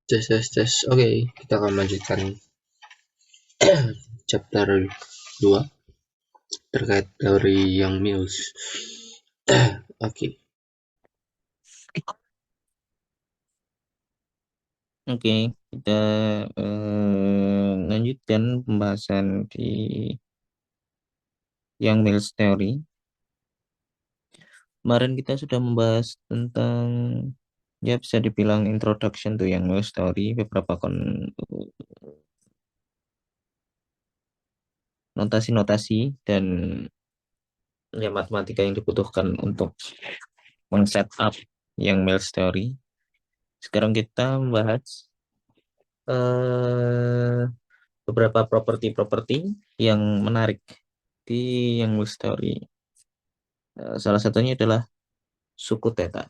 Tes tes tes. Oke, kita akan melanjutkan chapter 2 terkait teori yang Mills. Oke. Oke, kita lanjutkan pembahasan di Yang Mills Theory. Kemarin kita sudah membahas tentang, ya bisa dibilang introduction to Yang Mills Theory, beberapa notasi-notasi dan ya matematika yang dibutuhkan untuk men-set up Yang Mills Theory. Sekarang kita membahas eh, beberapa properti-properti yang menarik di Yang Mills Theory. Salah satunya adalah suku theta.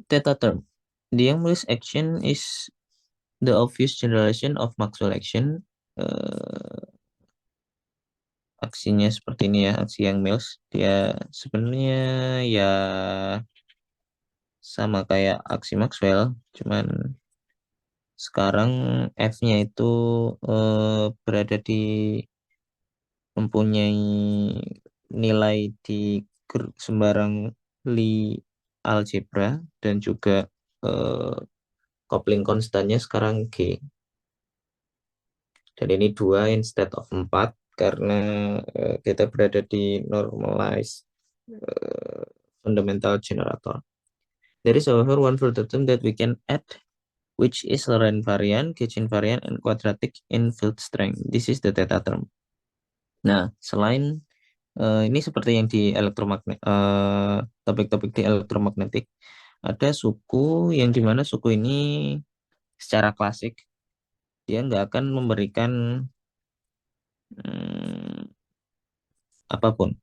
Theta term. The Young-Mills action is the obvious generalization of Maxwell action. Aksinya seperti ini ya, aksi Young-Mills. Dia sebenarnya ya sama kayak aksi Maxwell, cuman sekarang F-nya itu berada di mempunyai nilai di sembarang Lie algebra dan juga eh, coupling konstannya sekarang G. Dan ini 2 instead of 4 karena kita berada di normalized eh, fundamental generator. There is however one further term that we can add, which is Lorentz variant, Kitchen variant, and quadratic in field strength. This is the theta term. Nah, selain ini seperti yang di elektromagnet, topik-topik di elektromagnetik, ada suku yang dimana suku ini secara klasik dia nggak akan memberikan hmm, apapun.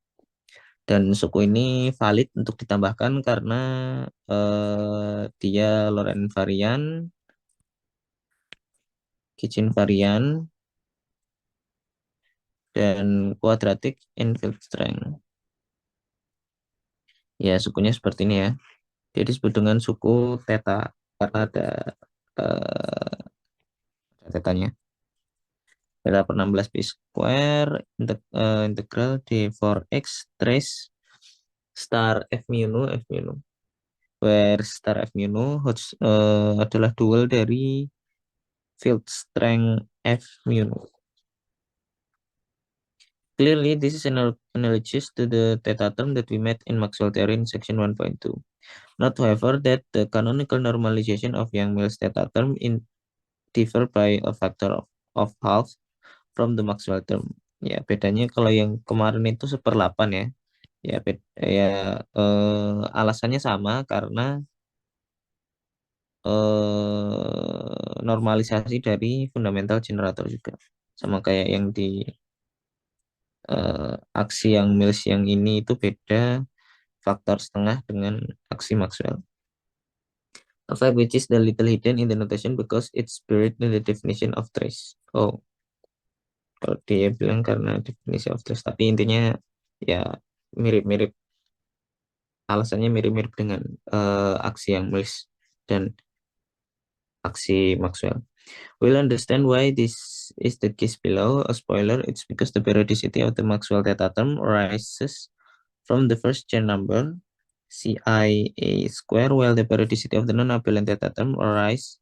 Dan suku ini valid untuk ditambahkan karena dia Lorentz varian, Kitchen varian, dan quadratic infield strength. Ya, sukunya seperti ini ya. Jadi disebut dengan suku theta karena ada tetanya. Theta per 16 pi square integral d 4x trace star f mu nu f mu nu. Where star f mu nu adalah dual dari field strength f mu nu. Clearly, this is an analogous to the theta term that we met in Maxwell theory in section 1.2. Note, however, that the canonical normalization of Yang-Mills theta term differ by a factor of half from the Maxwell term. Ya, bedanya kalau yang kemarin itu 1/8 ya. Ya, alasannya sama karena normalisasi dari fundamental generator juga. Sama kayak yang di aksi yang Mills yang ini itu beda faktor setengah dengan aksi Maxwell. A fact which is the little hidden in the notation because it's buried in the definition of trace. Oh, kalau dia bilang karena definisi of trace, tapi intinya ya mirip-mirip, alasannya mirip-mirip dengan aksi yang Mills dan aksi Maxwell. We'll understand why this is the case below. A spoiler, it's because the periodicity of the Maxwell theta term arises from the first chain number CIA square, while the periodicity of the non-abelian theta term arises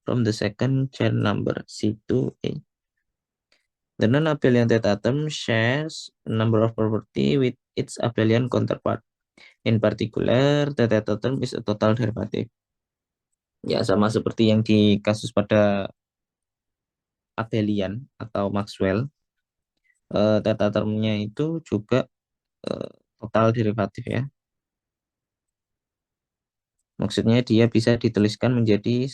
from the second chain number C2A. The non-abelian theta term shares a number of property with its abelian counterpart. In particular, the theta term is a total derivative. Ya, sama seperti yang di kasus pada abelian atau Maxwell, theta termnya itu juga eh, total derivatif ya. Maksudnya dia bisa dituliskan menjadi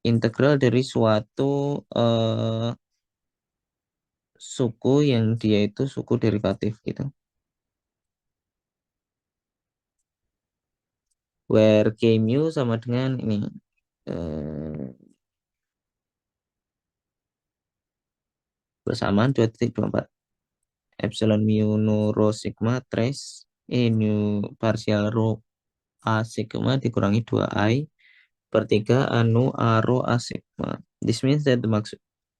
integral dari suatu suku yang dia itu suku derivatif gitu. Where K mu sama dengan ini bersamaan 2.24 epsilon mu nu rho sigma trace nu partial rho A sigma dikurangi 2i per 3 anu A rho A sigma. This means that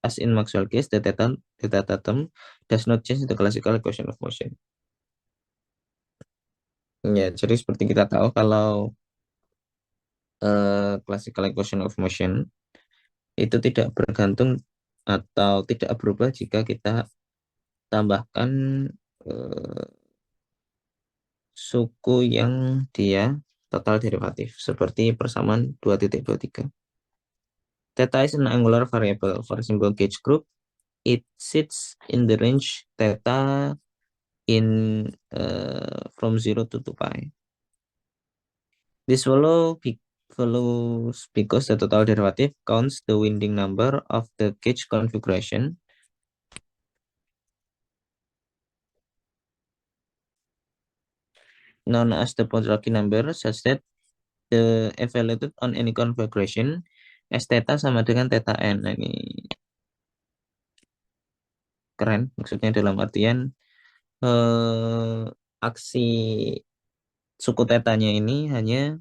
as in Maxwell case, the theta term does not change the classical equation of motion. Ya, jadi seperti kita tahu kalau classical equation of motion itu tidak bergantung atau tidak berubah jika kita tambahkan suku yang dia total derivatif seperti persamaan 2.23. Theta is an angular variable for simple gauge group. It sits in the range theta in from 0 to 2 pi. This follows because the total derivative counts the winding number of the gauge configuration known as the Podolsky number such that the evaluated on any configuration S theta sama dengan theta n. Nah, ini keren, maksudnya dalam artian aksi suku tetanya ini hanya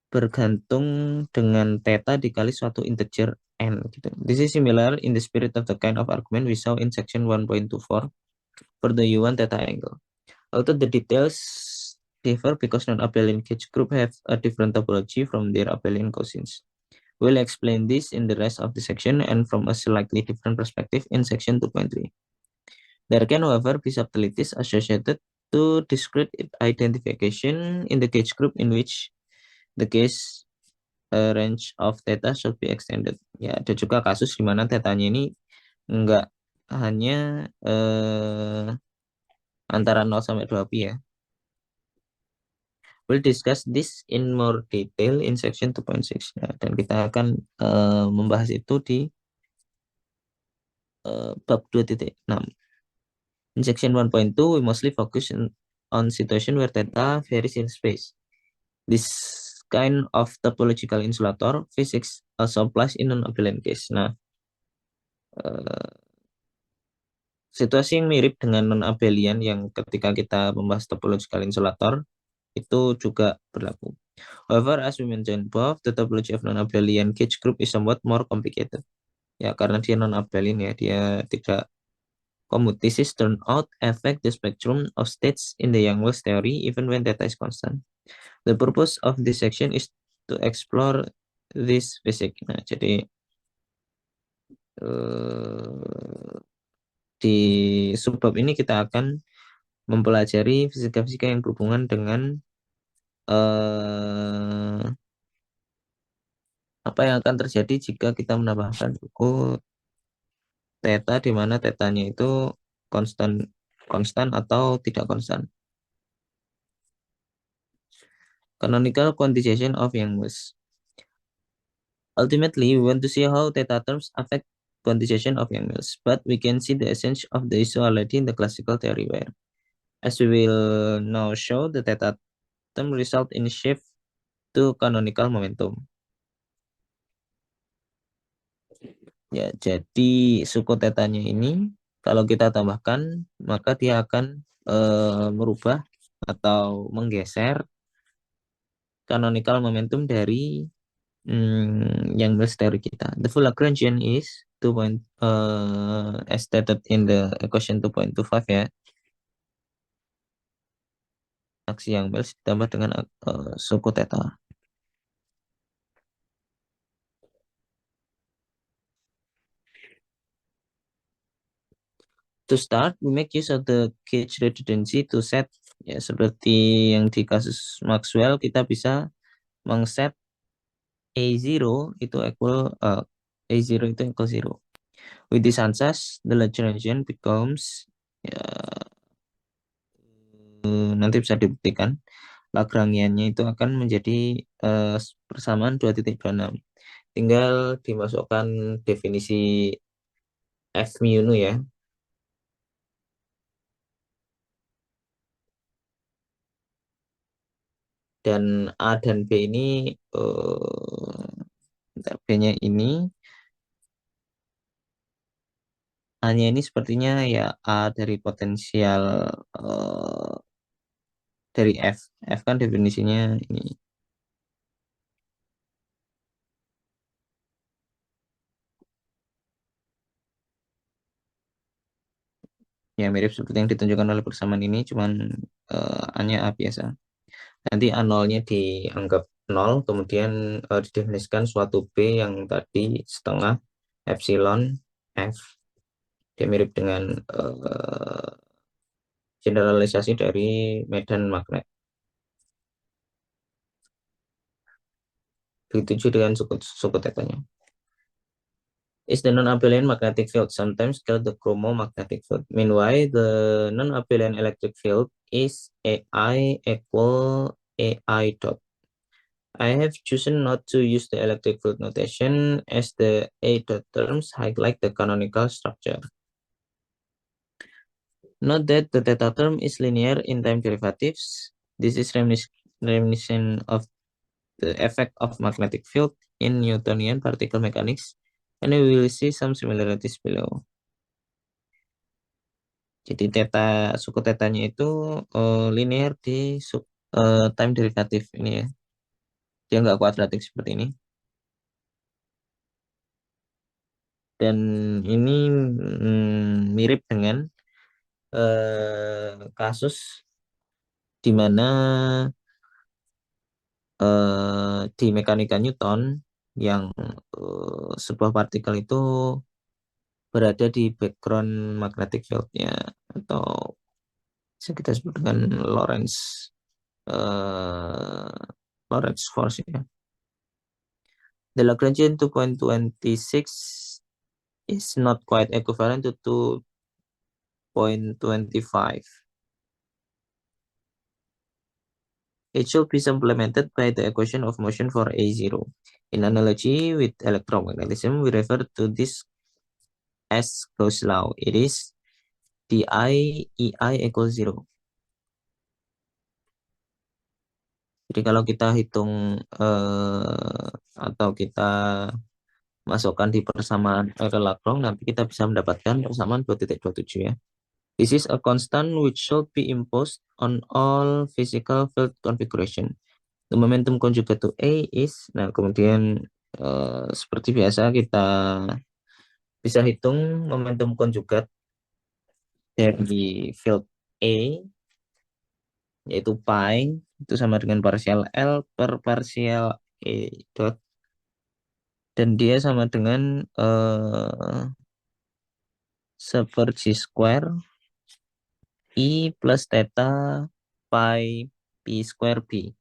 bergantung dengan theta dikali suatu integer n gitu. This is similar in the spirit of the kind of argument we saw in section 1.24 for the U1 theta angle. Although the details differ because non-abelian gauge group have a different topology from their abelian cosines. We'll explain this in the rest of the section and from a slightly different perspective in section 2.3. There can, however, be subtleties associated to discrete identification in the gauge group in which the case range of theta should be extended. Ya, ada juga kasus di mana tetanya ini enggak hanya antara 0 sampai 2pi ya. We'll discuss this in more detail in section 2.6. Ya, dan kita akan membahas itu di bab 2.6. In section 1.2, we mostly focus on situation where theta varies in space. This kind of topological insulator physics also applies in non-abelian case. Nah, situasi yang mirip dengan non-abelian yang ketika kita membahas topological insulator itu juga berlaku. However, as we mentioned above, the topology of non-abelian gauge group is somewhat more complicated. Ya, karena dia non-abelian ya, dia tidak commutations turn out affect the spectrum of states in the Yang-Wells theory even when theta is constant. The purpose of this section is to explore this physics. Nah, jadi di subbab ini kita akan mempelajari fisika-fisika yang berhubungan dengan apa yang akan terjadi jika kita menambahkan suku theta di mana tetanya itu konstan atau tidak konstan. Canonical quantization of Yang-Wells. Ultimately, we want to see how theta terms affect quantization of Yang-Wells, but we can see the essence of the issue already in the classical theory where, as we will now show, the theta term result in shift to canonical momentum. Ya, jadi suku tetanya ini kalau kita tambahkan maka dia akan merubah atau menggeser canonical momentum dari Yang-Wells theory kita. The full Lagrangian is 2. As stated in the equation 2.25 ya. Aksi Yang-Wells ditambah dengan suku theta. To start, we make use of the gauge redundancy to set, ya seperti yang di kasus Maxwell, kita bisa mengset A0 itu equal A0 itu equal 0. With this answer, the Lagrangian becomes ya, nanti bisa dibuktikan Lagrangiannya itu akan menjadi persamaan 2.26. Tinggal dimasukkan definisi F mu nu ya. Dan A dan B ini B-nya ini A-nya ini sepertinya ya A dari potensial dari F. F kan definisinya ini. Ya mirip seperti yang ditunjukkan oleh persamaan ini, cuman hanya A biasa. Nanti A0-nya dianggap 0, kemudian didefinisikan suatu B yang tadi setengah epsilon F. Dia mirip dengan generalisasi dari medan magnet. Begitu dengan suku tetanya. Is the non-abelian magnetic field sometimes called the chromomagnetic field. Meanwhile, the non-abelian electric field is AI equal AI dot. I have chosen not to use the electric field notation as the A dot terms highlight the canonical structure. Note that the theta term is linear in time derivatives. This is reminiscent of the effect of magnetic field in Newtonian particle mechanics, and we will see some similarities below. Jadi suku tetanya itu linear di time derivative ini ya. Dia nggak kuadratik seperti ini. Dan ini mirip dengan kasus di mana di mekanika Newton yang sebuah partikel itu berada di background magnetic field-nya atau bisa kita sebut dengan uh, Lorentz force ya. The Lagrangian 2.26 is not quite equivalent to 2.25. It should be supplemented by the equation of motion for A0. In analogy with electromagnetism, we refer to this as Gauss law. It is di EI equals 0. Jadi kalau kita hitung atau kita masukkan di persamaan Lagrange, nanti kita bisa mendapatkan persamaan 2.27 ya. This is a constant which should be imposed on all physical field configuration. The momentum conjugate to A is, nah kemudian seperti biasa kita bisa hitung momentum konjugat dari field A, yaitu pi, itu sama dengan partial L per partial E dot. Dan dia sama dengan 1/G square I plus theta pi P square B.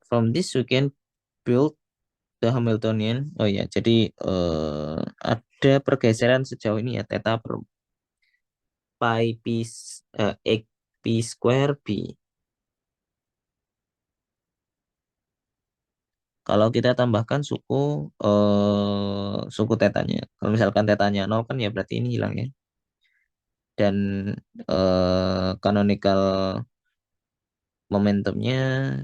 From this we can build the Hamiltonian. Oh ya, jadi ada pergeseran sejauh ini ya, theta per pi X P square B. Kalau kita tambahkan suku tetanya. Kalau misalkan tetanya 0 kan ya berarti ini hilang ya. Dan canonical momentumnya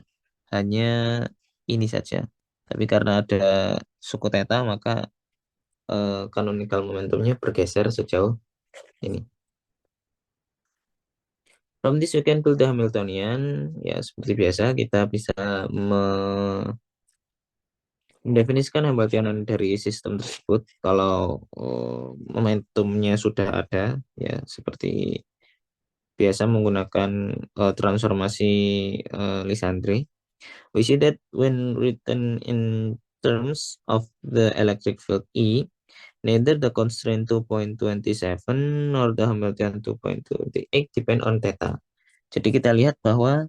hanya ini saja. Tapi karena ada suku theta maka canonical momentumnya bergeser sejauh ini. From this we can build the Hamiltonian. Ya seperti biasa kita bisa mendefinisikan Hamiltonian dari sistem tersebut. Kalau momentumnya sudah ada ya seperti biasa menggunakan transformasi Lisandre. We see that when written in terms of the electric field E, neither the constraint 2.27 nor the Hamiltonian 2.28 depend on theta. Jadi kita lihat bahwa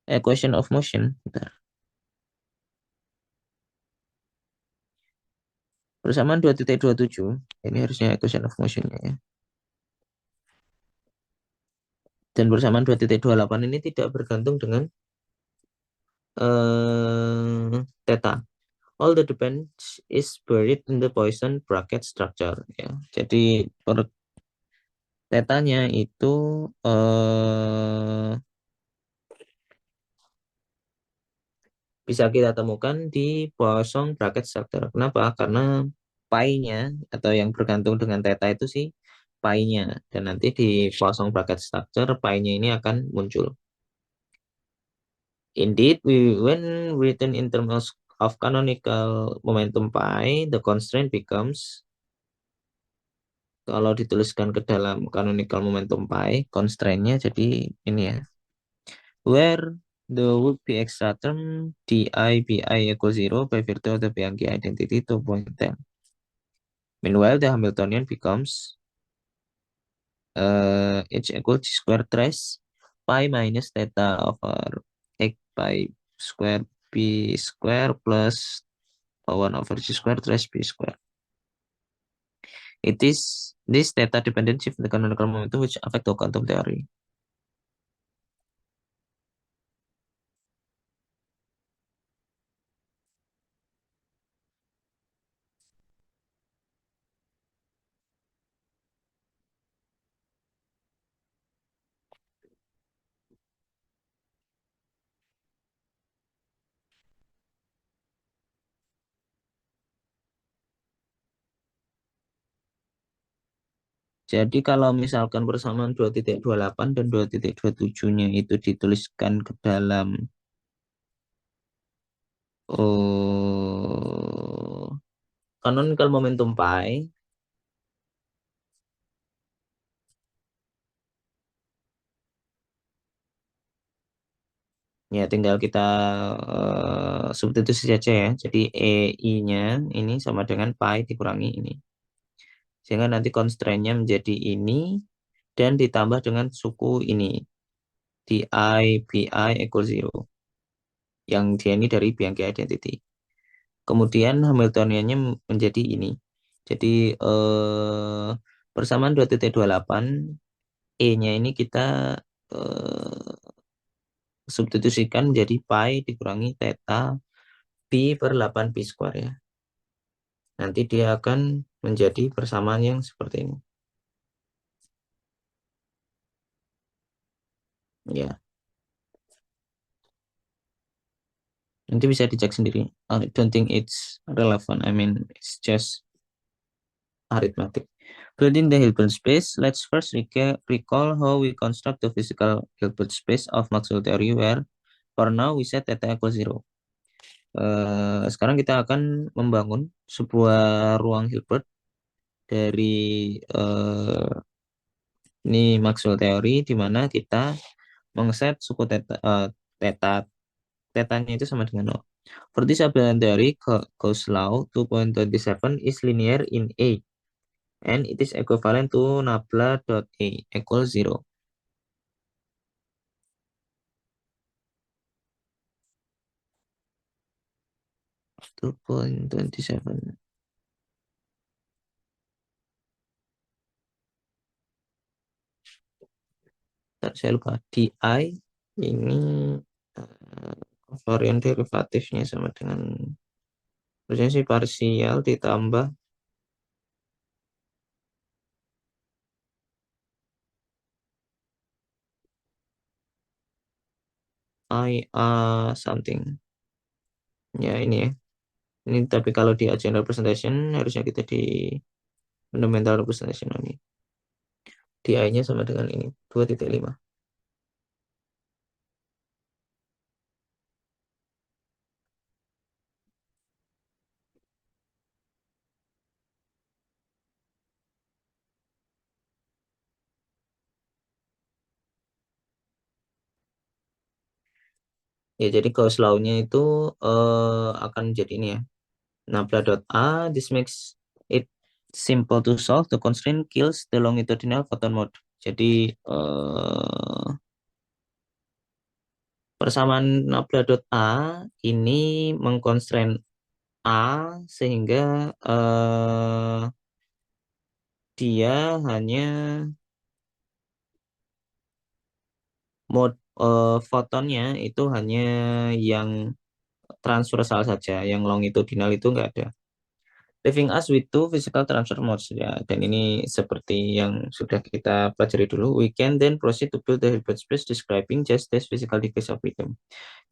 equation of motion, persamaan 2.27, ini harusnya equation of motion-nya ya. Dan persamaan 2.28 ini tidak bergantung dengan theta. All the depends is buried in the Poisson bracket structure ya. Jadi tetanya itu bisa kita temukan di Poisson bracket structure. Kenapa? Karena pi-nya atau yang bergantung dengan theta itu sih pi-nya, dan nanti di closing bracket structure pi-nya ini akan muncul. Indeed, when written in terms of canonical momentum pi, the constraint becomes, kalau dituliskan ke dalam canonical momentum pi, constraint-nya jadi ini ya, where the would be extra term di bi equals 0 by virtue of the Bianchi identity 2.10. Meanwhile, the Hamiltonian becomes h equals g square trace pi minus theta over x pi square b square plus 1 over g square trace b square. It is this theta dependent shift in the canonical momentum which affect the quantum theory. Jadi kalau misalkan persamaan 2.28 dan 2.27-nya itu dituliskan ke dalam canonical momentum pi, ya tinggal kita substitusi saja ya. Jadi EI-nya ini sama dengan pi dikurangi ini. Sehingga nanti constraint-nya menjadi ini dan ditambah dengan suku ini. Di bi equal 0. Yang dia ini dari Bianchi identity. Kemudian Hamiltoniannya menjadi ini. Jadi persamaan 2.28 E-nya ini kita substitusikan menjadi pi dikurangi theta pi per 8 pi square ya. Nanti dia akan menjadi persamaan yang seperti ini. Ya, nanti bisa dicek sendiri. I don't think it's relevant. I mean, it's just arithmetic. Building the Hilbert space, let's first recall how we construct the physical Hilbert space of Maxwell theory where for now we set theta equals 0. Sekarang kita akan membangun sebuah ruang Hilbert dari ini Maxwell teori di mana kita mengset suku theta tetanya itu sama dengan 0. For this abelian theory, Gauss law 2.27 is linear in A and it is equivalent to nabla dot A equals 0. Two point twenty seven. Saya lupa. Di ini varian derivatifnya sama dengan harusnya sih parsial ditambah something. Ya ini ya. Ini tapi kalau di agenda representation harusnya kita di fundamental representation ini. Di I-nya sama dengan ini 2.5. Ya, jadi Gauss law-nya itu akan jadi ini ya. Nabla dot A, this makes it simple to solve. The constraint kills the longitudinal photon mode. Jadi persamaan nabla dot A ini mengkonstrain A sehingga dia hanya mode fotonnya itu hanya yang transversal saja, yang longitudinal itu enggak ada. Leaving us with two physical transfer modes ya, dan ini seperti yang sudah kita pelajari dulu. We can then proceed to build the Hilbert space describing just this physical degrees of freedom.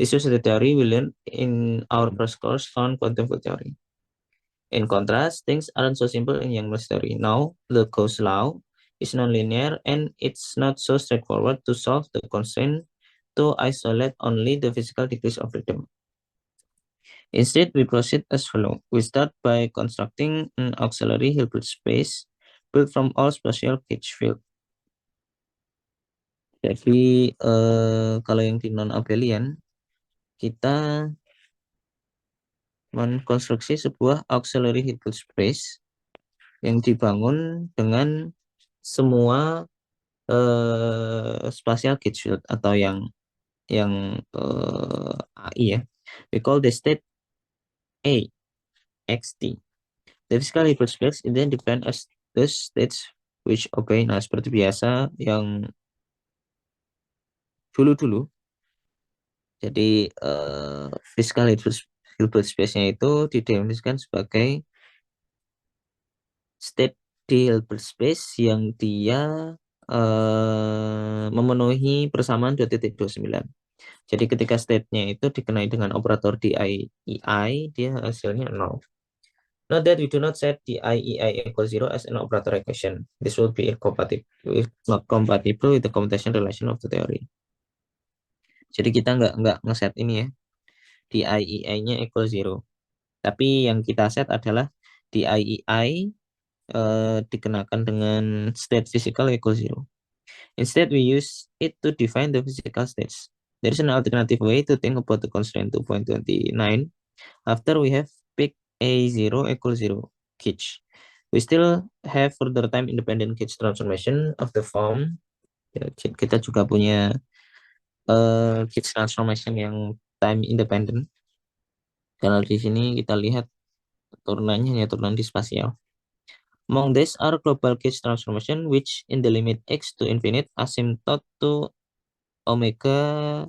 This is the theory we learned in our first course on quantum field theory. In contrast, things aren't so simple in Young's theory. Now, the Gauss law is nonlinear and it's not so straightforward to solve the constraint to isolate only the physical degrees of freedom. Instead, we proceed as follows. We start by constructing an auxiliary Hilbert space built from all spatial gauge field. Jadi, kalau yang di non-abelian, kita mengkonstruksi sebuah auxiliary Hilbert space yang dibangun dengan semua spatial gauge field atau yang AI ya. We call the state A, XT. The physical Hilbert space then depend as the states which obey. Nah, seperti biasa yang dulu-dulu. Jadi physical Hilbert space-nya itu didefinisikan sebagai state di Hilbert space yang dia memenuhi persamaan 2.29. Jadi ketika state-nya itu dikenai dengan operator DI, dia hasilnya 0. Note that we do not set DI equals 0 as an operator equation. This will be not compatible with the commutation relation of the theory. Jadi kita nggak ngeset ini ya, DI-nya equal 0. Tapi yang kita set adalah DI dikenakan dengan state physical equal 0. Instead, we use it to define the physical states. There is an alternative way to think about the constraint 2.29 after we have picked A0 equals 0 gauge. We still have further time independent gauge transformation of the form. Kita juga punya gauge transformation yang time independent. Karena di sini kita lihat turunannya hanya turunan di spasial. Among these are global gauge transformation, which in the limit x to infinite asymptote to omega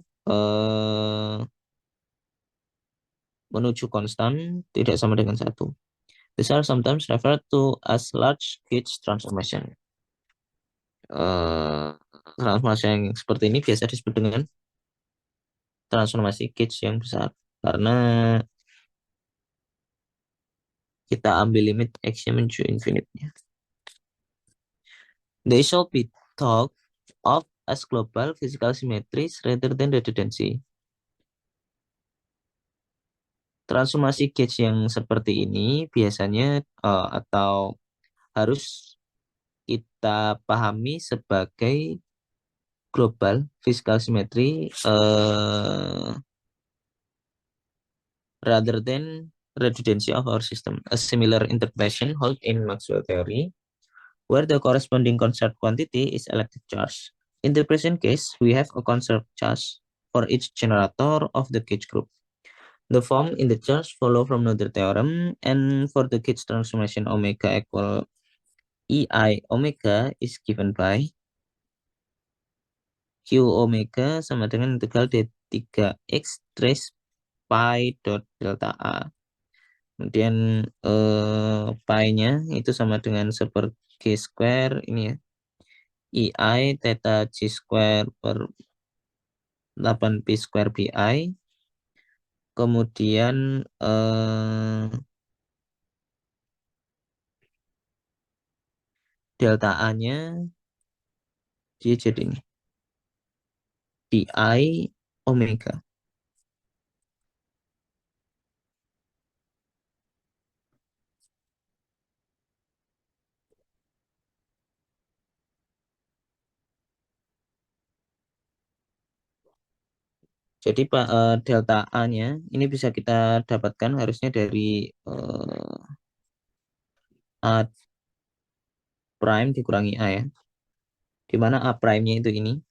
menuju konstan tidak sama dengan 1. These are sometimes referred to as large gauge transformation. Transformasi yang seperti ini biasa disebut dengan transformasi gauge yang besar karena kita ambil limit x-nya menuju infinite-nya. They shall be thought of as global physical symmetries rather than redundancy. Transformasi gauge yang seperti ini biasanya atau harus kita pahami sebagai global physical symmetry rather than redundancy of our system. A similar interpretation holds in Maxwell theory, where the corresponding conserved quantity is electric charge. In the present case, we have a conserved charge for each generator of the gauge group. The form in the charge follow from Noether theorem, and for the gauge transformation omega equal EI omega is given by Q omega sama dengan integral D3x trace pi dot delta A. Kemudian pi-nya itu sama dengan seperti square ini ya. EI theta G square per 8 pi square BI. Kemudian delta A-nya dia jadi ini. DI omega. Jadi delta A-nya ini bisa kita dapatkan harusnya dari A prime dikurangi A ya. Di mana A prime-nya itu ini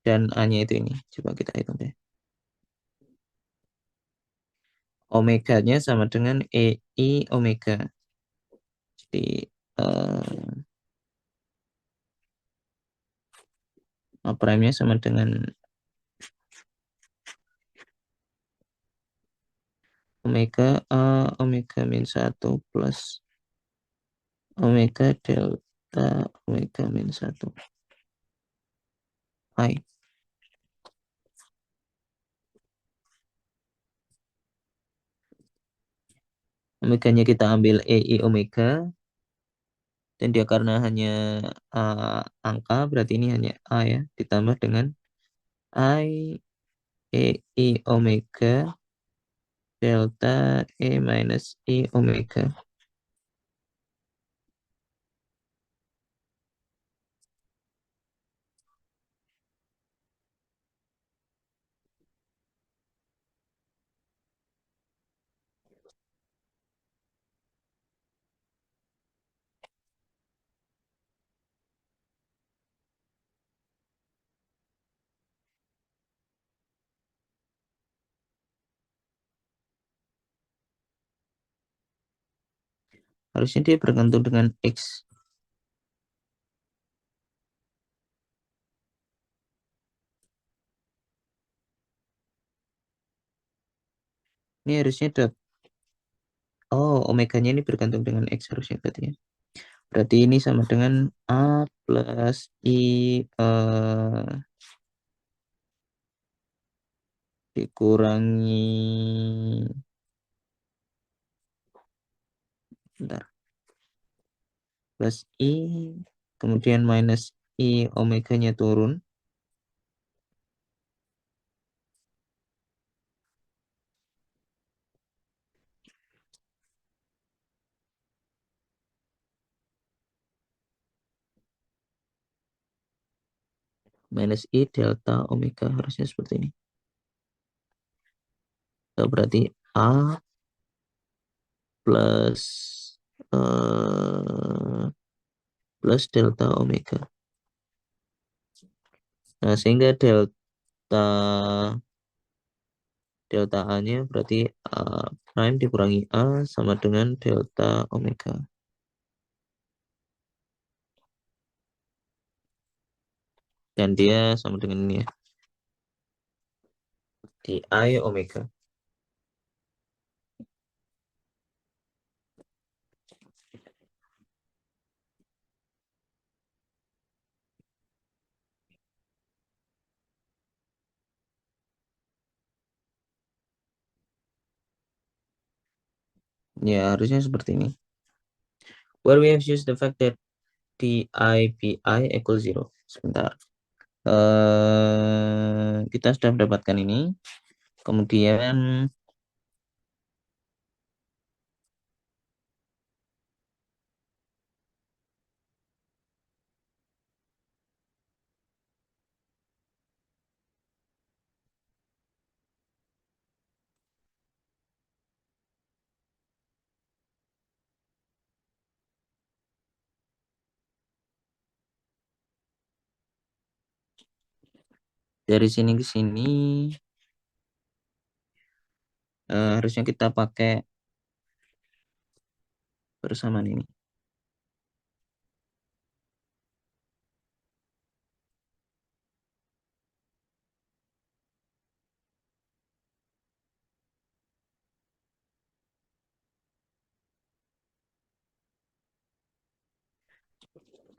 dan A-nya itu ini. Coba kita hitung deh. Omega-nya sama dengan EI omega. Jadi A prime-nya sama dengan omega A omega min 1 plus omega delta omega min 1 pi. Omeganya kita ambil EI omega, dan dia karena hanya angka, berarti ini hanya A ya, ditambah dengan I EI omega delta E minus I omega. Harusnya dia bergantung dengan X. Ini harusnya oh, omeganya ini bergantung dengan X harusnya berarti ya. Berarti ini sama dengan A plus I dikurangi, bentar, plus I, kemudian minus I omeganya turun, minus I delta omega, harusnya seperti ini. So, berarti A plus plus delta omega. Nah, sehingga delta A-nya berarti A prime dikurangi A sama dengan delta omega. Dan dia sama dengan ini ya, di I omega. Ya, harusnya seperti ini. Where we have used the fact that DI/PI equal 0. Sebentar. Kita sudah mendapatkan ini. Kemudian dari sini ke sini harusnya kita pakai persamaan ini.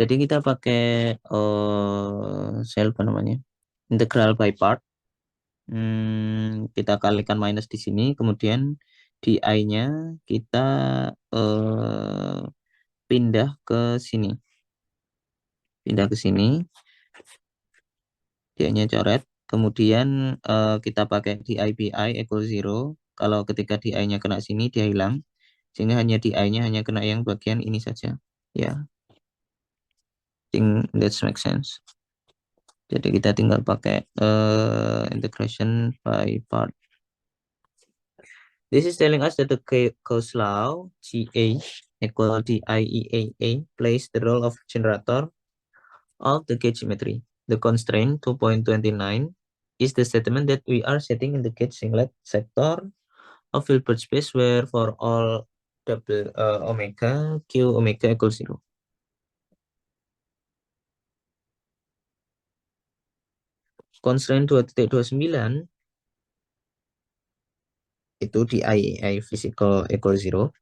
Jadi kita pakai sel apa namanya? Integral by part. Kita kalikan minus di sini, kemudian di I-nya kita pindah ke sini. Pindah ke sini, dia-nya coret. Kemudian kita pakai DI/PI equal 0. Kalau ketika DI-nya kena sini, dia hilang. Sehingga hanya DI-nya hanya kena yang bagian ini saja. Ya, think that makes sense. Jadi kita tinggal pakai integration by part. This is telling us that the Gauss law GA equal DIEAA plays the role of generator of the gauge symmetry. The constraint 2.29 is the statement that we are setting in the gauge singlet sector of Hilbert space where for all double omega q omega equals 0. Constraint 2.29 itu di IEI physical equal 0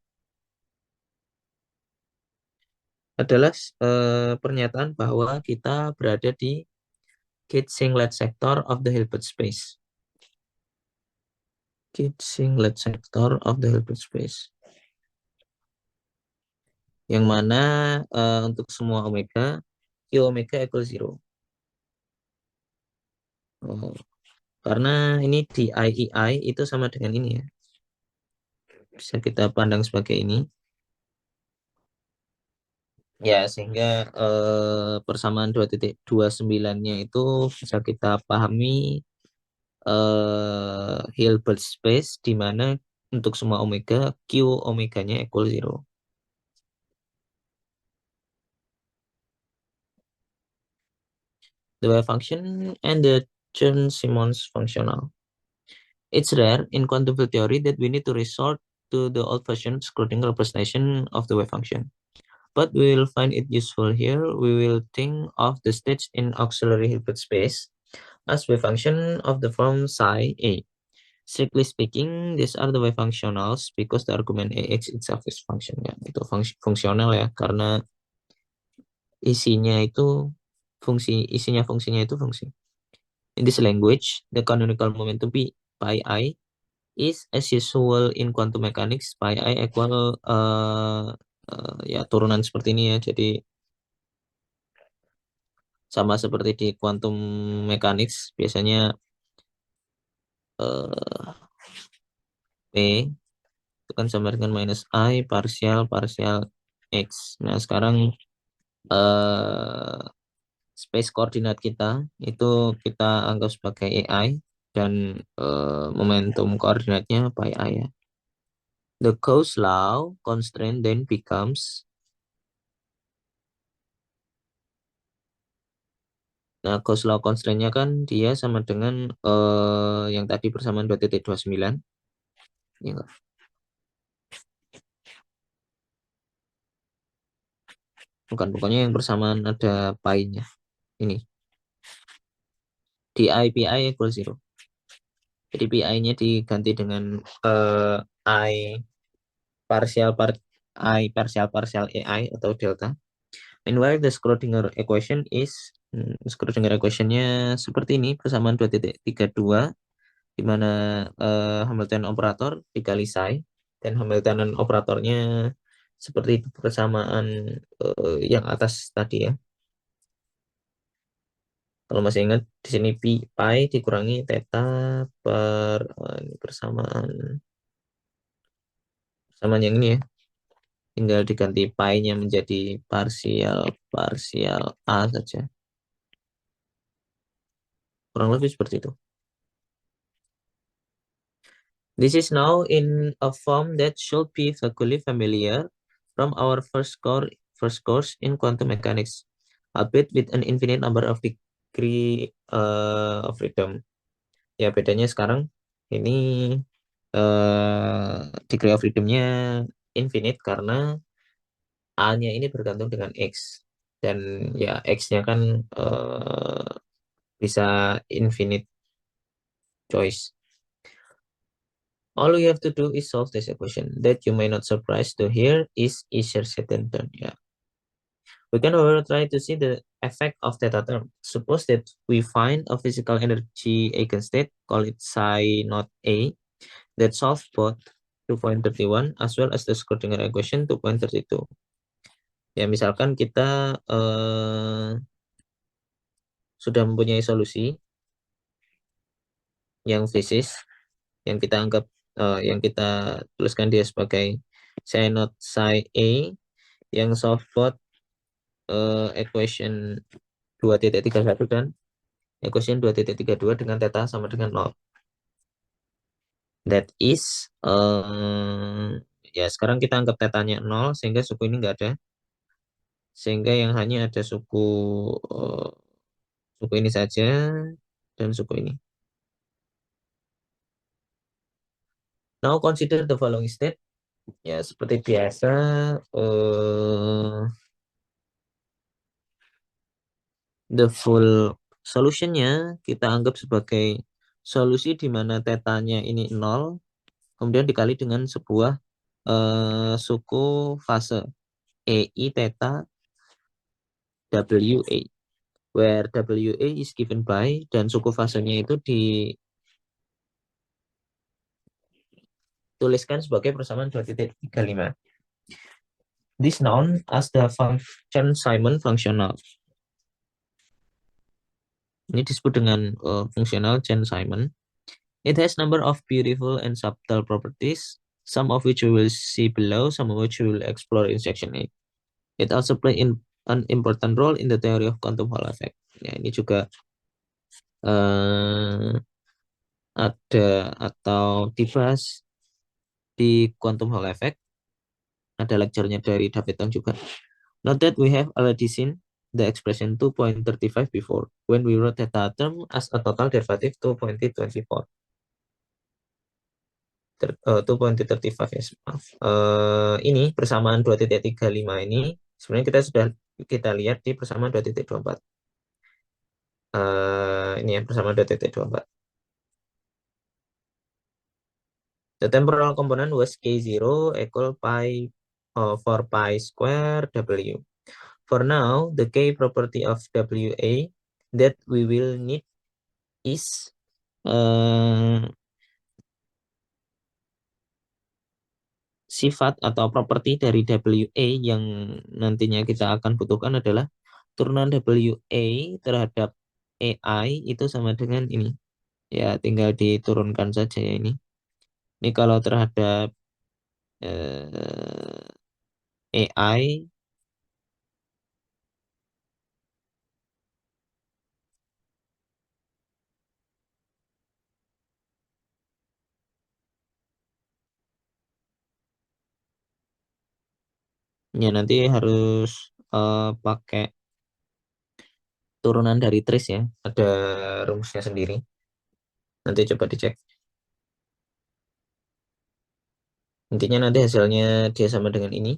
adalah pernyataan bahwa kita berada di gauge singlet sector of the Hilbert space. Gauge singlet sector of the Hilbert space. yang mana untuk semua omega, Q omega equal 0. Oh, karena ini di IEI itu sama dengan ini ya. Bisa kita pandang sebagai ini. Ya, sehingga persamaan 2.29-nya itu bisa kita pahami Hilbert space di mana untuk semua omega, Q omeganya equal 0. The wave function and the Chern-Simons functional. It's rare in quantum field theory that we need to resort to the old-fashioned Schrödinger representation of the wave function. But we will find it useful here. We will think of the states in auxiliary Hilbert space as wave function of the form psi A. Strictly speaking, these are the wave functionals because the argument AX itself is function ya. Itu fungsional ya, karena isinya fungsinya itu fungsi. In this language, the canonical momentum pi I is as usual in quantum mechanics, pi I equal ya turunan seperti ini ya. Jadi sama seperti di quantum mechanics biasanya P itu kan sama dengan minus I parsial X. Nah, sekarang space koordinat kita itu kita anggap sebagai AI dan momentum koordinatnya pi I ya. The Gauss law constraint then becomes. Nah, Gauss law constraint-nya kan dia sama dengan yang tadi persamaan 2.29. Ya enggak? Bukan, pokoknya yang persamaan ada pi-nya. Ini. Di pi equal 0. Jadi pi-nya diganti dengan I parsial AI atau delta. And while the Schrödinger equation is Schrödinger equation-nya seperti ini, persamaan 2.32 di mana Hamilton operator dikali psi dan Hamiltonan operatornya seperti persamaan yang atas tadi ya. Kalau masih ingat di sini pi dikurangi theta per ini persamaan yang ini ya. Tinggal diganti pi-nya menjadi parsial A saja. Kurang lebih seperti itu. This is now in a form that should be vaguely familiar from our first course in quantum mechanics, albeit with an infinite number of degree of freedom. Ya, bedanya sekarang ini degree of freedom-nya infinite karena A-nya ini bergantung dengan X. Dan ya X-nya kan bisa infinite choice. All you have to do is solve this equation. That you may not surprise to hear is easier said than done. Yeah. We can however try to see the effect of theta term. Suppose that we find a physical energy eigenstate, call it psi naught A, that solves both 2.31 as well as the Schrödinger equation 2.32. Ya, misalkan kita sudah mempunyai solusi yang fisis, yang kita anggap yang kita tuliskan dia sebagai psi naught psi A yang solve both equation 2.31 dan equation 2.32 dengan theta sama dengan 0. That is ya sekarang kita anggap tetanya 0 sehingga suku ini enggak ada. Sehingga yang hanya ada suku ini saja dan suku ini. Now consider the following state. Ya seperti biasa the full solutionnya kita anggap sebagai solusi di mana tetanya ini 0 kemudian dikali dengan sebuah suku fase EI theta WA where WA is given by dan suku fasenya itu dituliskan sebagai persamaan 2.35. This known as the function Simon functional. Ini disebut dengan fungsional Chern-Simon. It has number of beautiful and subtle properties, some of which we will see below, some of which we will explore in section 8. It also play an important role in the theory of quantum Hall effect. Ya, ini juga ada atau dibahas di quantum Hall effect. Ada lecture-nya dari David Tong juga. Note that we have already seen the expression 2.35 before when we wrote theta term as a total derivative 2.24. 2.35 ya, maaf. Ini persamaan 2.35 ini sebenarnya kita sudah kita lihat di persamaan 2.24. Ini ya persamaan 2.24. The temporal component was K0 equal pi 4 pi square W. For now, the K property of WA that we will need is sifat atau properti dari WA yang nantinya kita akan butuhkan adalah turunan WA terhadap AI itu sama dengan ini. Ya, tinggal diturunkan saja ya ini. Ini kalau terhadap AI ya nanti harus pakai turunan dari trace ya. Ada rumusnya sendiri. Nanti coba dicek. Intinya nanti hasilnya dia sama dengan ini.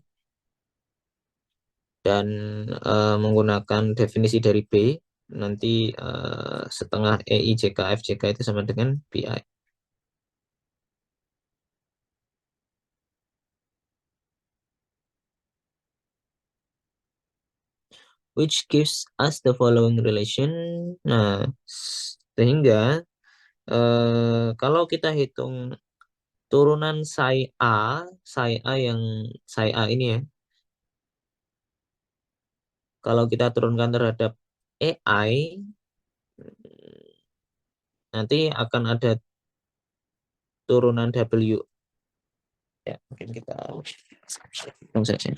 Dan menggunakan definisi dari B, nanti setengah EIJK FJK itu sama dengan BI. Which gives us the following relation. Nah, sehingga kalau kita hitung turunan psi A yang psi A ini ya, kalau kita turunkan terhadap AI, nanti akan ada turunan W. Ya, mungkin kita hitung saja.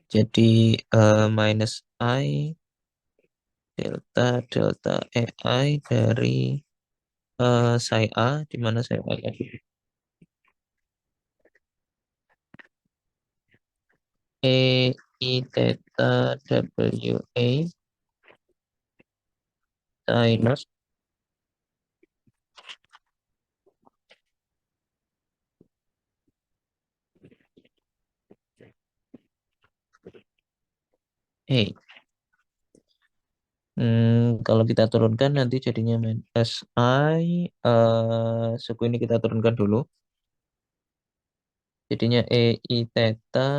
Jadi minus I delta AI dari psi A, di mana psi A tadi? I theta WA sinus A. Kalau kita turunkan nanti jadinya minus I, suku ini kita turunkan dulu. Jadinya I theta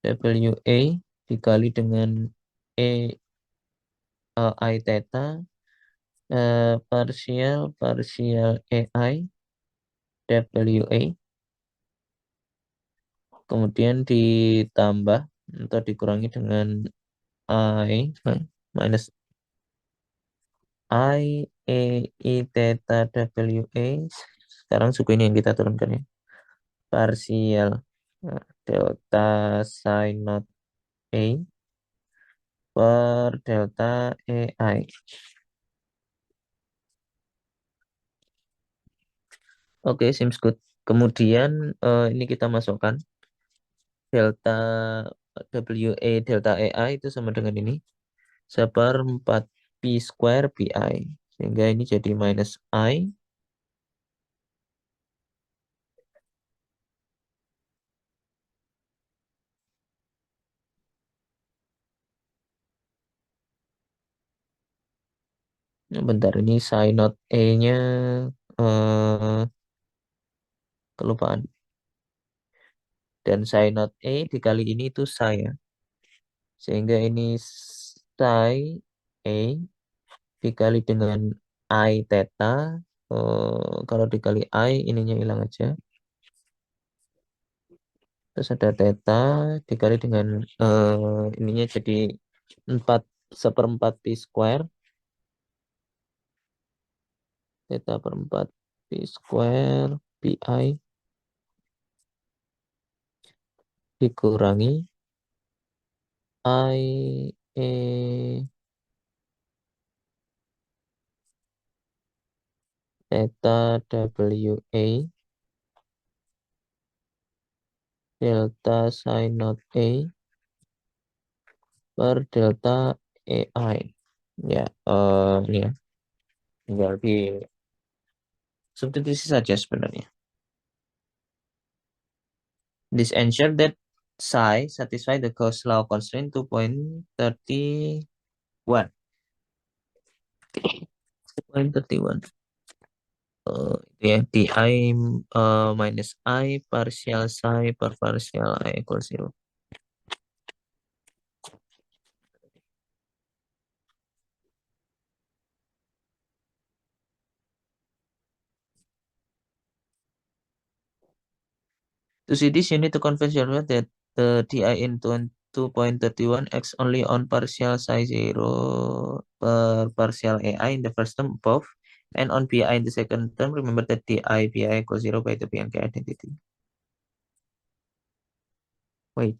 WA dikali dengan E I theta partial AI WA, kemudian ditambah atau dikurangi dengan I minus I theta WA. Sekarang suku ini yang kita turunkan ya. Parsial delta sin not A per delta AI. Oke, seems good. Kemudian ini kita masukkan delta WA delta AI itu sama dengan ini. Seperempat P square PI. Sehingga ini jadi minus I. Bentar, ini sin not A-nya kelupaan. Dan sin not A dikali ini itu psi ya. Sehingga ini psi A dikali dengan I theta. Kalau dikali I ininya hilang aja. Terus ada theta dikali dengan ininya jadi 4/4 pi square. Theta per 4 pi square pi dikurangi I theta WA delta sin not A per delta AI. Ya, ini ya, tinggal di substitusi saja sebenarnya. This ensure that psi satisfy the Gauss law constraint 2.31. 2.31. Itu ya, di minus I partial psi per partial I equals 0. To see this, you need to convince yourself that the di in 2.31 acts only on partial psi 0 per partial AI in the first term above, and on pi in the second term. Remember that di pi equals 0 by the Bianchi identity. Wait.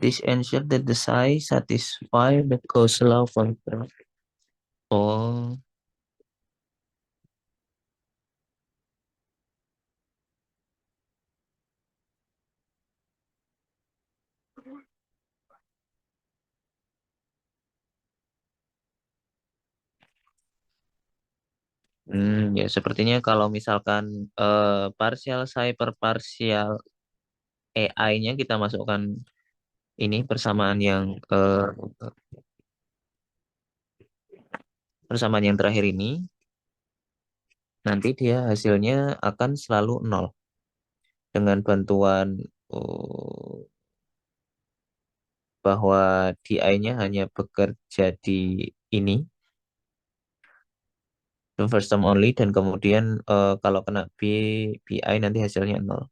This ensure that the psi satisfy the Gauss law function. Oh. Ya sepertinya kalau misalkan partial psi per partial AI-nya kita masukkan ini persamaan yang terakhir ini, nanti dia hasilnya akan selalu 0 dengan bantuan bahwa DI-nya hanya bekerja di ini the first term only, dan kemudian kalau kena BI nanti hasilnya 0.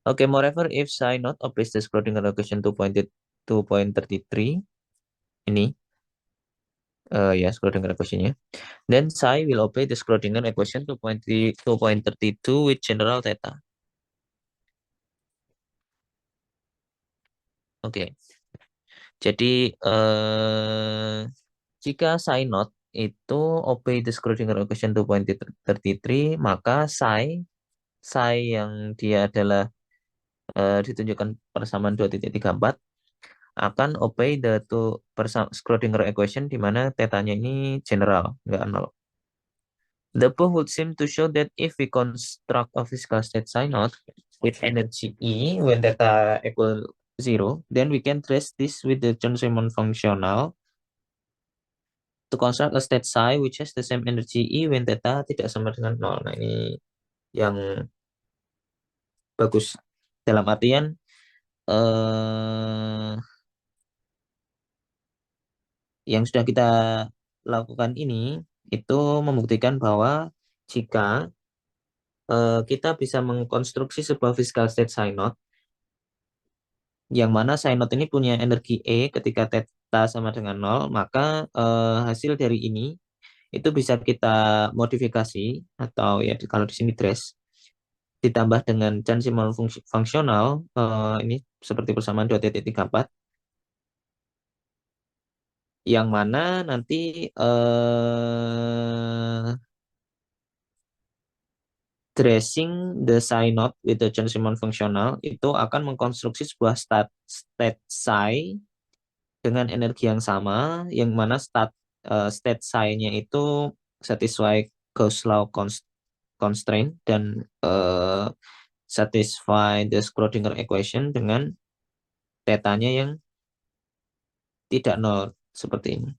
Okay, moreover, if psi not obeys the Schrodinger equation 2.33 ini, ya Schrodinger equation-nya, then psi will obey the Schrodinger equation 2.32 with general theta. Oke, jadi jika psi not itu obey the Schrodinger equation 2.33, maka psi yang dia adalah ditunjukkan persamaan 2.34 akan obey the Schrodinger equation di mana tetanya ini general, nggak nol. The proof would seem to show that if we construct a physical state psi naught with energy E when theta equal 0, then we can trace this with the Chern-Simons functional to construct a state psi which has the same energy E when theta tidak sama dengan 0. Nah, ini yang bagus. Dalam artian yang sudah kita lakukan ini itu membuktikan bahwa jika kita bisa mengkonstruksi sebuah physical state psi naught yang mana psi naught ini punya energi E ketika theta sama dengan 0, maka hasil dari ini itu bisa kita modifikasi atau ya kalau di sini trace ditambah dengan Chern-Simons fungsional ini seperti persamaan 2.34 yang mana nanti tracing the psi naught with the Chern-Simons fungsional itu akan mengkonstruksi sebuah state psi dengan energi yang sama, yang mana state psi-nya itu satisfy Gauss law constraint dan satisfy the Schrödinger equation dengan tetanya yang tidak nol seperti ini.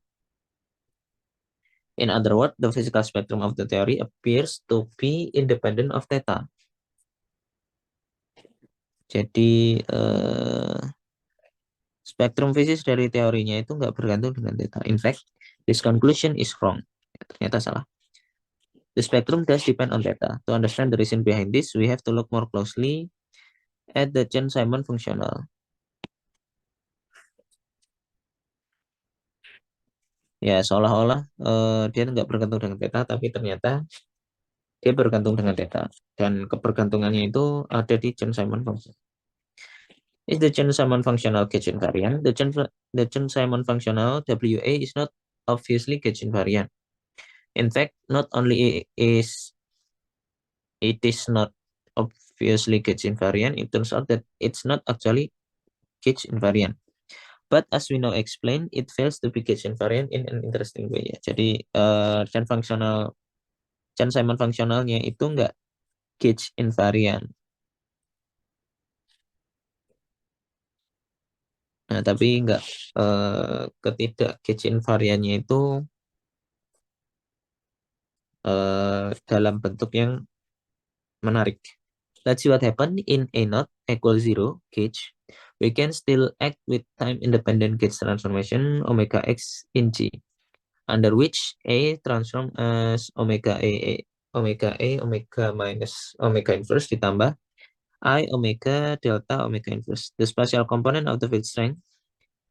In other words, the physical spectrum of the theory appears to be independent of theta. Jadi spektrum fisik dari teorinya itu nggak bergantung dengan theta. In fact, this conclusion is wrong. Ternyata salah. The spectrum does depend on theta. To understand the reason behind this, we have to look more closely at the Chern-Simons functional. Ya, seolah-olah dia nggak bergantung dengan theta, tapi ternyata dia bergantung dengan theta. Dan kebergantungannya itu ada di Chern-Simons function. Is the Chern-Simons functional gauge invariant? The Chern-Simons functional WA is not obviously gauge invariant. In fact, not only it is not obviously gauge invariant, it turns out that it's not actually gauge invariant. But as we now explain, it fails to be gauge invariant in an interesting way. Ya. Jadi Chern-Simons functionalnya itu enggak gauge invariant. Nah, tapi enggak ketidak gauge invariantnya itu dalam bentuk yang menarik. Let's see what happened in A naught equals 0 gauge. We can still act with time-independent gauge transformation omega x in G, under which A transform as omega omega minus omega inverse ditambah I omega delta omega inverse. The spatial component of the field strength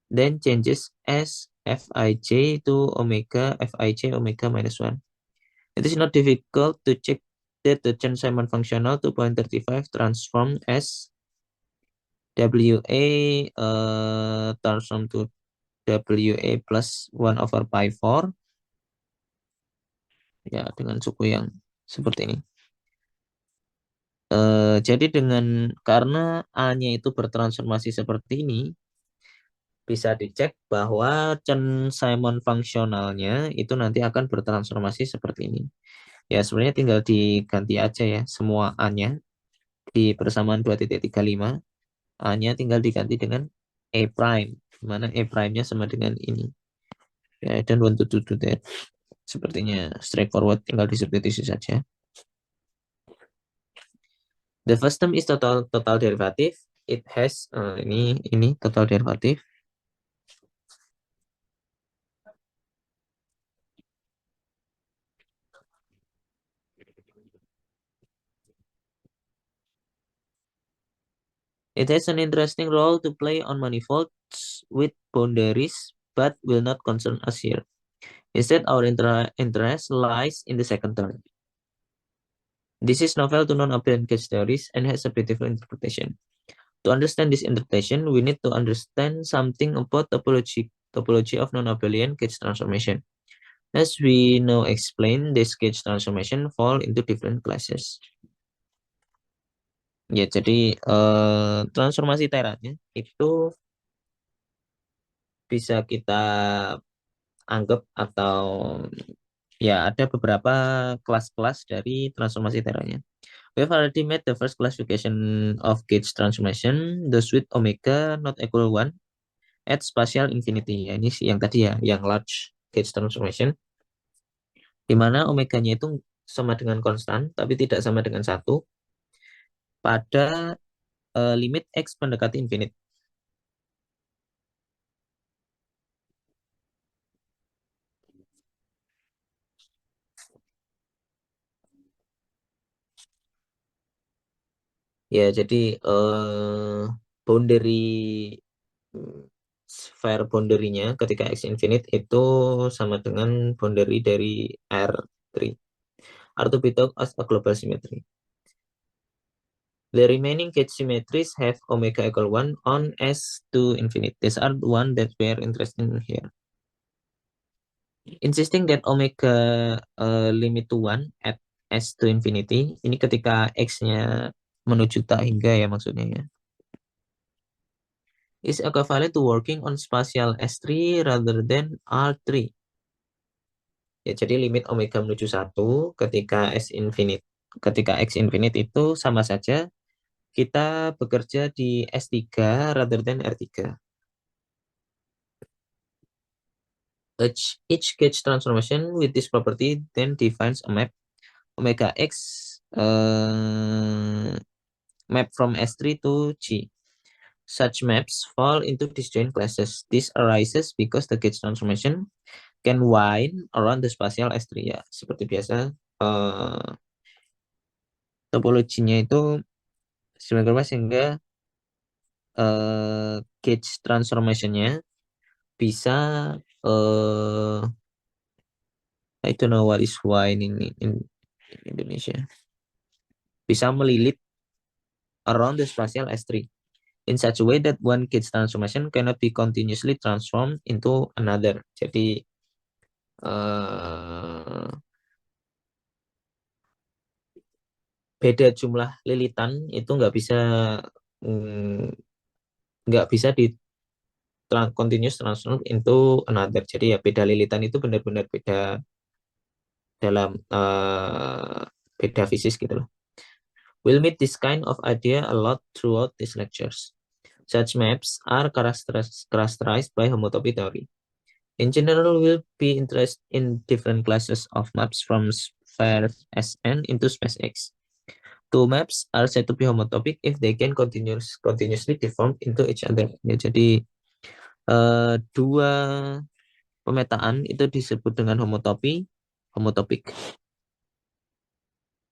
then changes as Fij to omega Fij omega minus 1. It is not difficult to check that the Chern-Simons functional 2.35 transform as WA transform to WA plus 1 over pi 4 ya dengan suku yang seperti ini. Jadi karena A-nya itu bertransformasi seperti ini, bisa dicek bahwa Chern-Simons fungsionalnya itu nanti akan bertransformasi seperti ini. Ya sebenarnya tinggal diganti aja ya semua A-nya di persamaan 2.35. A-nya tinggal diganti dengan A prime, mana A prime-nya sama dengan ini. Ya, dan want to do that. Sepertinya straightforward, tinggal disubstitusi saja. The first term is total derivative. It has ini total derivative. It has an interesting role to play on manifolds with boundaries, but will not concern us here. Instead, our interest lies in the second term. This is novel to non-abelian case theories and has a beautiful interpretation. To understand this interpretation, we need to understand something about topology of non-abelian gauge transformation. As we now explain, this gauge transformation fall into different classes. Ya, jadi transformasi teranya itu bisa kita anggap atau ya ada beberapa kelas-kelas dari transformasi teranya. We have already made the first classification of gauge transformation, those with omega not equal 1 at spatial infinity. Ya, ini yang tadi ya, yang large gauge transformation, di mana omeganya itu sama dengan konstan, tapi tidak sama dengan 1 pada limit X mendekati infinite. Ya, jadi boundary sphere boundary-nya ketika X infinite itu sama dengan boundary dari R3. R to be talked as a global symmetry. The remaining gauge symmetries have omega equal 1 on S to infinite. These are the one that we are interested in here. Insisting that omega limit to 1 at S to infinity, ini ketika X-nya menuju tak hingga ya maksudnya ya. is equivalent to working on spatial S3 rather than R3. Ya, jadi limit omega menuju 1 ketika X infinite itu sama saja kita bekerja di S3 rather than R3. Each gauge transformation with this property then defines a map omega X map from S3 to G. Such maps fall into disjoint classes. This arises because the gauge transformation can wind around the spatial S3. Ya, seperti biasa, topologinya itu sehingga gauge transformation-nya bisa I don't know what is wind in Indonesia. Bisa melilit around the spatial S3 in such a way that one gauge transformation cannot be continuously transformed into another. Jadi beda jumlah lilitan itu nggak bisa di continuous transform into another. Jadi ya beda lilitan itu benar-benar beda dalam beda fisis gitu loh. We'll meet this kind of idea a lot throughout these lectures. Such maps are characterized by homotopy theory. In general, we'll be interested in different classes of maps from sphere Sn into space X. Two maps are said to be homotopic if they can continuously deform into each other. Ya, jadi dua pemetaan itu disebut dengan homotopik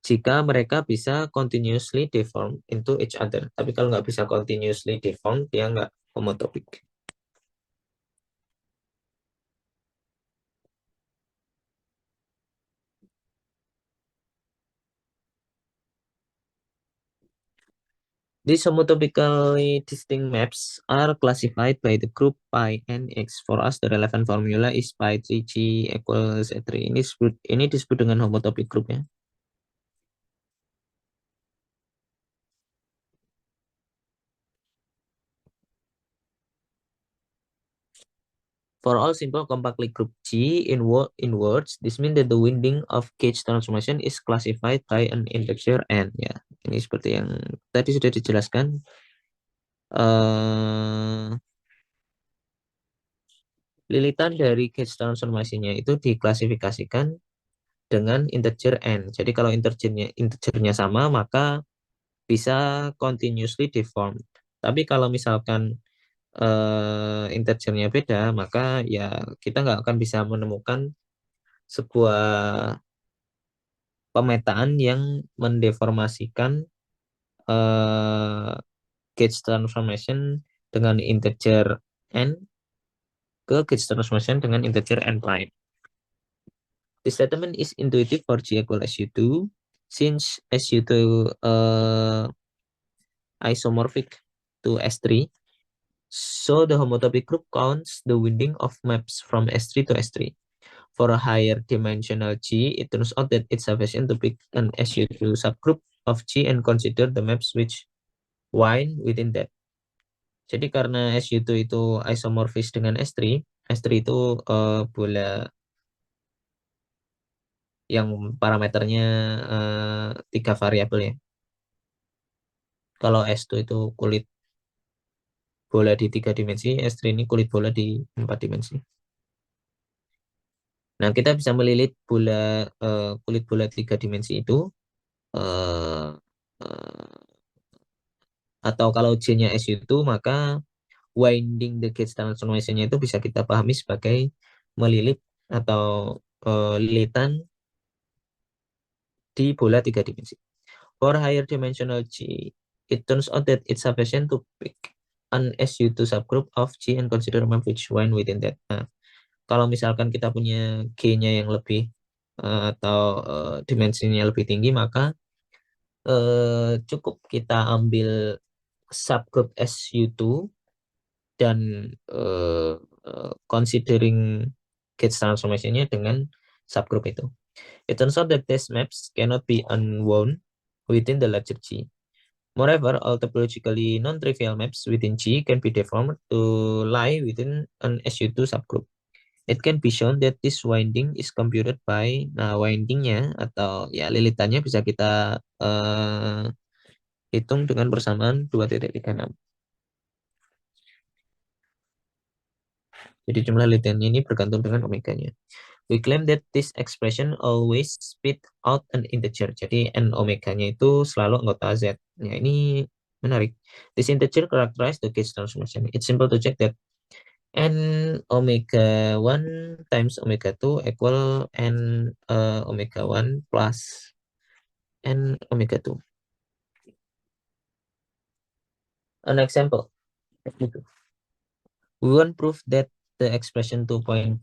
jika mereka bisa continuously deform into each other. Tapi kalau nggak bisa continuously deform, dia nggak homotopik. These homotopically distinct maps are classified by the group pi n x. For us, the relevant formula is pi 3g equals Z3. Ini disebut dengan homotopic group ya. For all simple compactly grouped G in words, this means that the winding of gauge transformation is classified by an integer n. Ya, ini seperti yang tadi sudah dijelaskan. Lilitan dari gauge transformasinya itu diklasifikasikan dengan integer n. Jadi kalau integernya sama, maka bisa continuously deformed. Tapi kalau misalkan integernya beda, maka ya kita nggak akan bisa menemukan sebuah pemetaan yang mendeformasikan gauge transformation dengan integer n ke gauge transformation dengan integer n prime. This statement is intuitive for G equal SU2 since SU2 isomorphic to S3. So the homotopy group counts the winding of maps from S3 to S3. For a higher dimensional G, it turns out that it's sufficient to pick an SU2 subgroup of G and consider the maps which wind within that. Jadi karena SU2 itu isomorphis dengan S3, S3 itu bola yang parameternya 3 variabel ya. Kalau S2 itu kulit bola di 3 dimensi, S3 ini kulit bola di 4 dimensi. Nah, kita bisa melilit kulit bola 3 dimensi itu atau kalau J-nya SU itu, maka winding the gauge transformation-nya itu bisa kita pahami sebagai melilit atau lilitan di bola 3 dimensi. For higher dimensional G, it turns out that it's sufficient to pick an SU2 subgroup of G and consider map which wind within that. Nah, kalau misalkan kita punya G-nya yang lebih atau dimensinya lebih tinggi, maka cukup kita ambil subgroup SU2 dan considering gauge transformation-nya dengan subgroup itu. It turns out that these maps cannot be unwound within the larger G. Moreover, all topologically non-trivial maps within G can be deformed to lie within an SU2 subgroup. It can be shown that this winding is computed by, nah windingnya atau ya lilitannya bisa kita hitung dengan persamaan 2.36. Jadi jumlah lilitannya ini bergantung dengan omeganya. We claim that this expression always spit out an integer. Jadi n omeganya itu selalu anggota Z. Ya, ini menarik. This integer characterize the case transformation. It's simple to check that n omega 1 times omega 2 equal n omega 1 plus n omega 2. An example. We want proof that the expression 2.39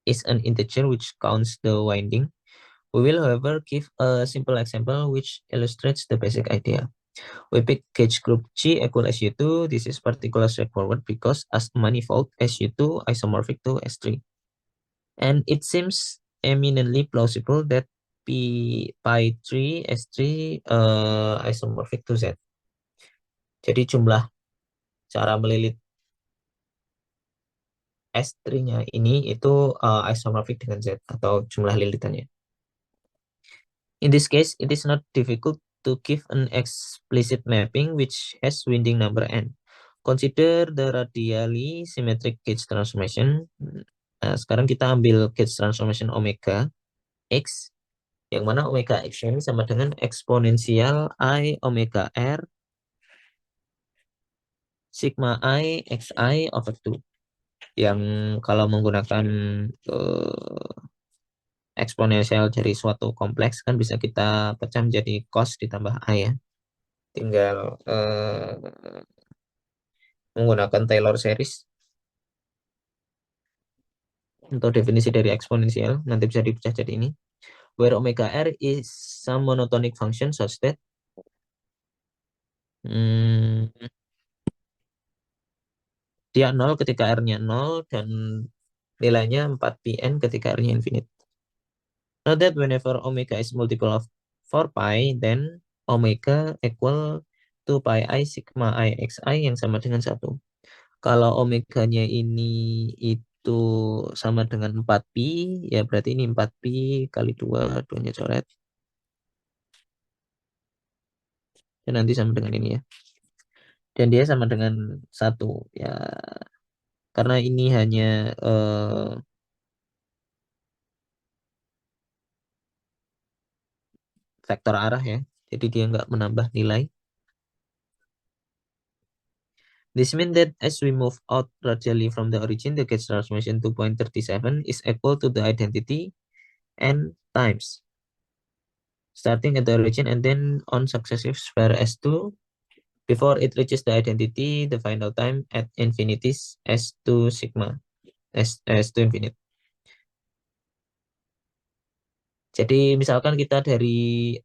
is an integer which counts the winding. We will, however, give a simple example which illustrates the basic idea. We pick gauge group G equal SU2. This is particularly straightforward because as manifold SU2 isomorphic to S3. And it seems eminently plausible that P pi 3 S3 isomorphic to Z. Jadi jumlah cara melilit S3-nya ini itu isomorphic dengan Z atau jumlah lilitannya. In this case, it is not difficult to give an explicit mapping which has winding number n. Consider the radially symmetric gauge transformation. Nah, sekarang kita ambil gauge transformation omega x, yang mana omega x ini sama dengan eksponensial I omega r sigma I xi over 2. Yang kalau menggunakan eksponensial dari suatu kompleks kan bisa kita pecah menjadi cos ditambah A ya. Tinggal menggunakan Taylor series untuk definisi dari eksponensial. Nanti bisa dipecah jadi ini. Where omega r is some monotonic function such that dia 0 ketika R-nya 0 dan nilainya 4πn ketika R-nya infinite. Note that whenever omega is multiple of 4 pi, then omega equal to pi I sigma I xi yang sama dengan 1. Kalau omeganya ini itu sama dengan 4pi, ya berarti ini 4pi kali 2, 2-nya coret. Dan nanti sama dengan ini ya. Dan dia sama dengan 1. Ya, karena ini hanya vektor arah ya. Jadi dia nggak menambah nilai. This means that as we move out radially from the origin, the gauge transformation 2.37 is equal to the identity n times. Starting at the origin and then on successive sphere S2, before it reaches the identity, the final time at infinity is S2 sigma, S2 infinite. Jadi misalkan kita dari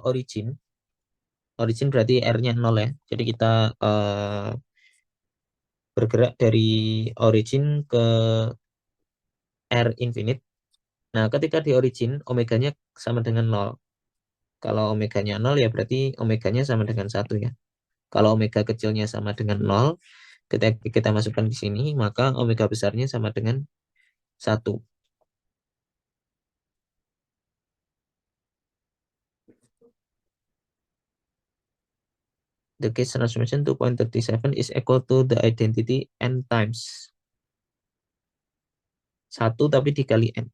origin berarti R-nya 0 ya. Jadi kita bergerak dari origin ke R infinite. Nah, ketika di origin, omeganya sama dengan 0. Kalau omeganya 0, ya berarti omeganya sama dengan 1 ya. Kalau omega kecilnya sama dengan 0, ketika kita masukkan di sini, maka omega besarnya sama dengan 1. The case transformation 2.37 is equal to the identity n times. 1 tapi dikali n.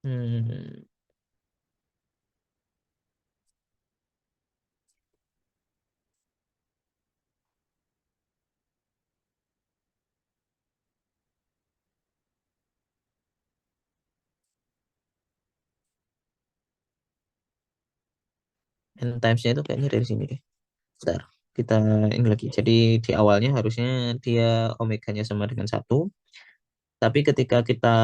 Hmm. N timesnya itu kayaknya dari sini deh. Bentar. kita ini lagi. Jadi di awalnya harusnya dia omeganya sama dengan 1. Tapi ketika kita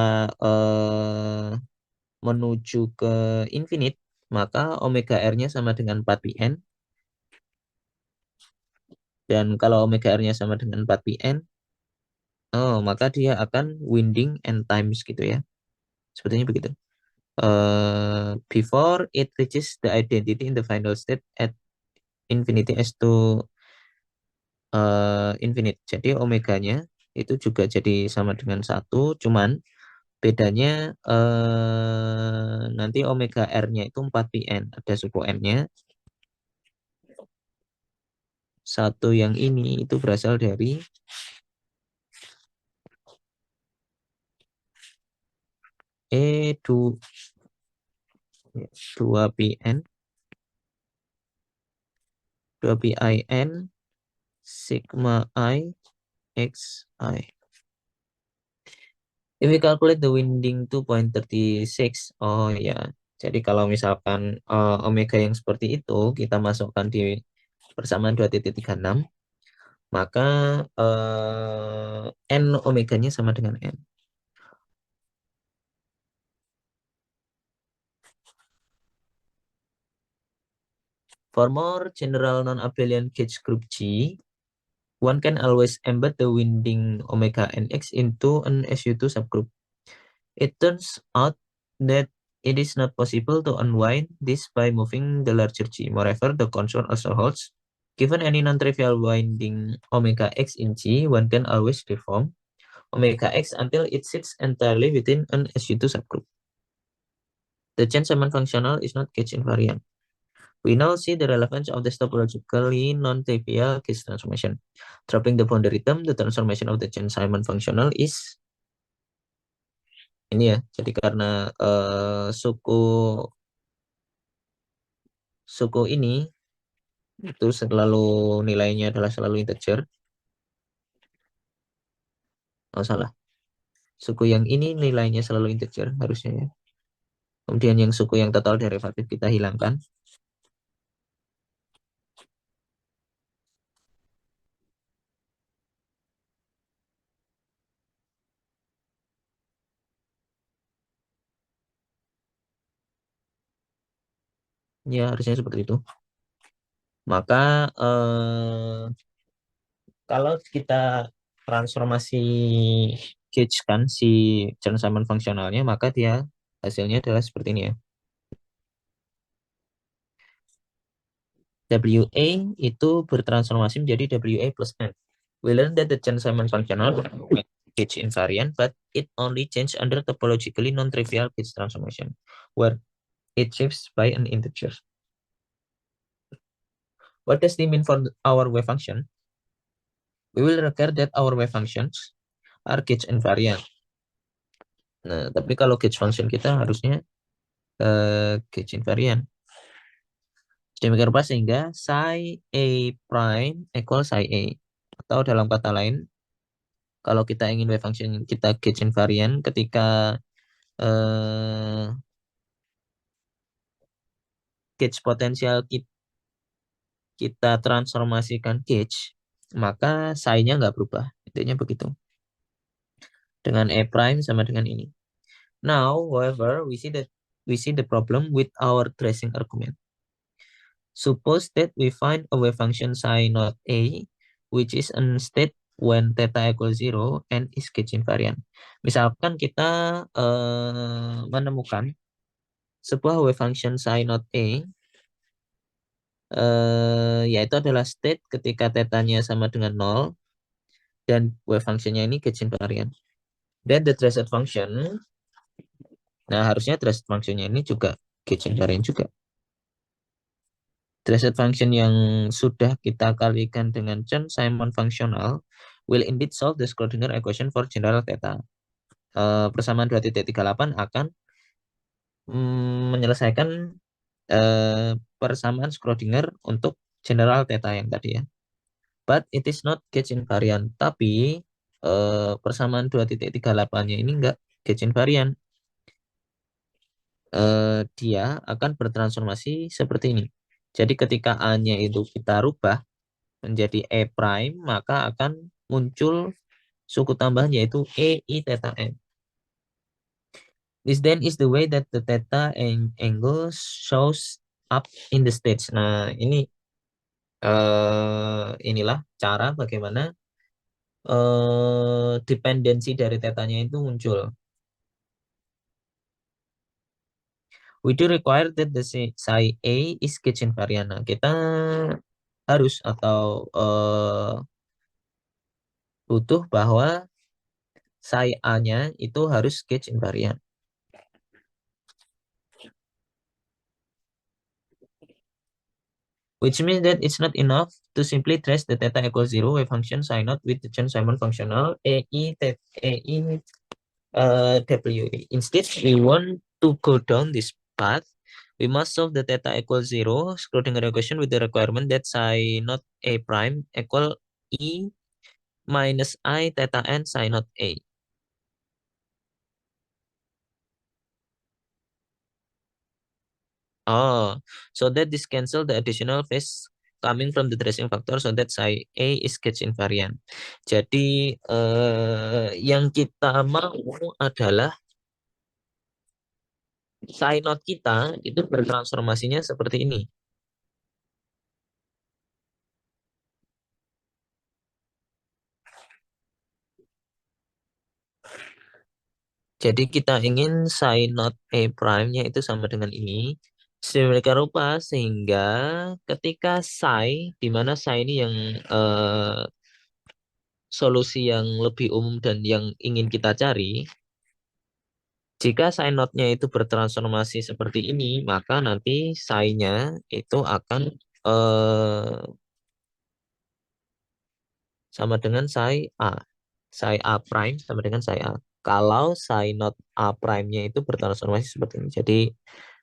menuju ke infinite, maka omega R-nya sama dengan 4πn. Dan kalau omega R-nya sama dengan 4πn, maka dia akan winding n times gitu ya. Sepertinya begitu. Before it reaches the identity in the final state at infinity s to infinite. Jadi omeganya itu juga jadi sama dengan 1, cuman bedanya nanti omega R-nya itu 4πn, ada suku n-nya. Satu yang ini itu berasal dari E2 2πn 2πin sigma I x I. If we calculate the winding 2.36, oh ya. Jadi kalau misalkan omega yang seperti itu kita masukkan di persamaan 2.36, maka n omeganya sama dengan n. For more general non-abelian gauge group G, one can always embed the winding omega nx into an SU2 subgroup. It turns out that it is not possible to unwind this by moving the larger G. Moreover, the contour also holds. Given any non-trivial winding omega x in G, one can always deform omega x until it sits entirely within an SU2 subgroup. The Chern-Simons functional is not gauge invariant. We now see the relevance of the topologically non-trivial gauge transformation. Dropping the boundary term, the transformation of the Chern-Simons functional is ini ya. Jadi karena suku ini itu selalu nilainya adalah selalu integer. Oh salah. Suku yang ini nilainya selalu integer harusnya ya. Kemudian yang suku yang total derivatif kita hilangkan. Ya harusnya seperti itu. Maka kalau kita transformasi gauge kan si Chern-Simons fungsionalnya, maka dia hasilnya adalah seperti ini ya. WA itu bertransformasi menjadi WA plus N. We learned that the Chern-Simons functional gauge invariant, but it only change under topologically non-trivial gauge transformation, where it shifts by an integer. What does this mean for our wave function? We will require that our wave functions are gauge invariant. Nah, tapi kalau gauge function kita harusnya gauge invariant. Demikian rupa sehingga psi A prime equal psi A. Atau dalam kata lain, kalau kita ingin wave function kita gauge invariant ketika gauge potensial kita transformasikan gauge, maka psi-nya nggak berubah. Intinya begitu. Dengan A prime sama dengan ini. Now, however, we see the problem with our tracing argument. Suppose that we find a wave function psi not A, which is unstated when theta equals 0 and is gauge invariant. Misalkan kita menemukan sebuah wave function psi not A, yaitu adalah state ketika tetanya sama dengan 0, dan wave functionnya ini gauge invariant. Dan the traced function, nah harusnya traced functionnya ini juga gauge invariant juga. Traced function yang sudah kita kalikan dengan Chern-Simons functional will indeed solve the Schrödinger equation for general theta. Persamaan 2.38 akan menyelesaikan persamaan Schrödinger untuk general theta yang tadi ya. But it is not gauge invariant. Tapi persamaan 2.38-nya ini enggak gauge invariant. Dia akan bertransformasi seperti ini. Jadi ketika A-nya itu kita rubah, menjadi E prime, maka akan muncul suku tambahan yaitu EI theta N. This then is the way that the theta angle shows up in the stage. Nah, ini inilah cara bagaimana dependensi dari tetanya itu muncul. We do require that the psi A is Kitch invariant. Nah, kita harus atau butuh bahwa psi A-nya itu harus Kitch invariant. Which means that it's not enough to simply trace the theta equals 0 wave function psi naught with the Chern-Simons functional AE W. Instead, we want to go down this path. We must solve the theta equals 0 Schrodinger equation with the requirement that psi naught A prime equal E minus I theta N psi naught A. Oh, so that this cancel the additional phase coming from the tracing factor so that psi A is Kitch invariant. Jadi yang kita mau adalah psi naught kita itu bertransformasinya seperti ini. Jadi kita ingin psi naught A prime-nya itu sama dengan ini. Sedemikian rupa sehingga ketika psi, di mana psi ini yang solusi yang lebih umum dan yang ingin kita cari, jika psi naught-nya itu bertransformasi seperti ini, maka nanti psi-nya itu akan sama dengan psi A. Psi A prime sama dengan psi A. Kalau psi naught A prime-nya itu bertransformasi seperti ini. Jadi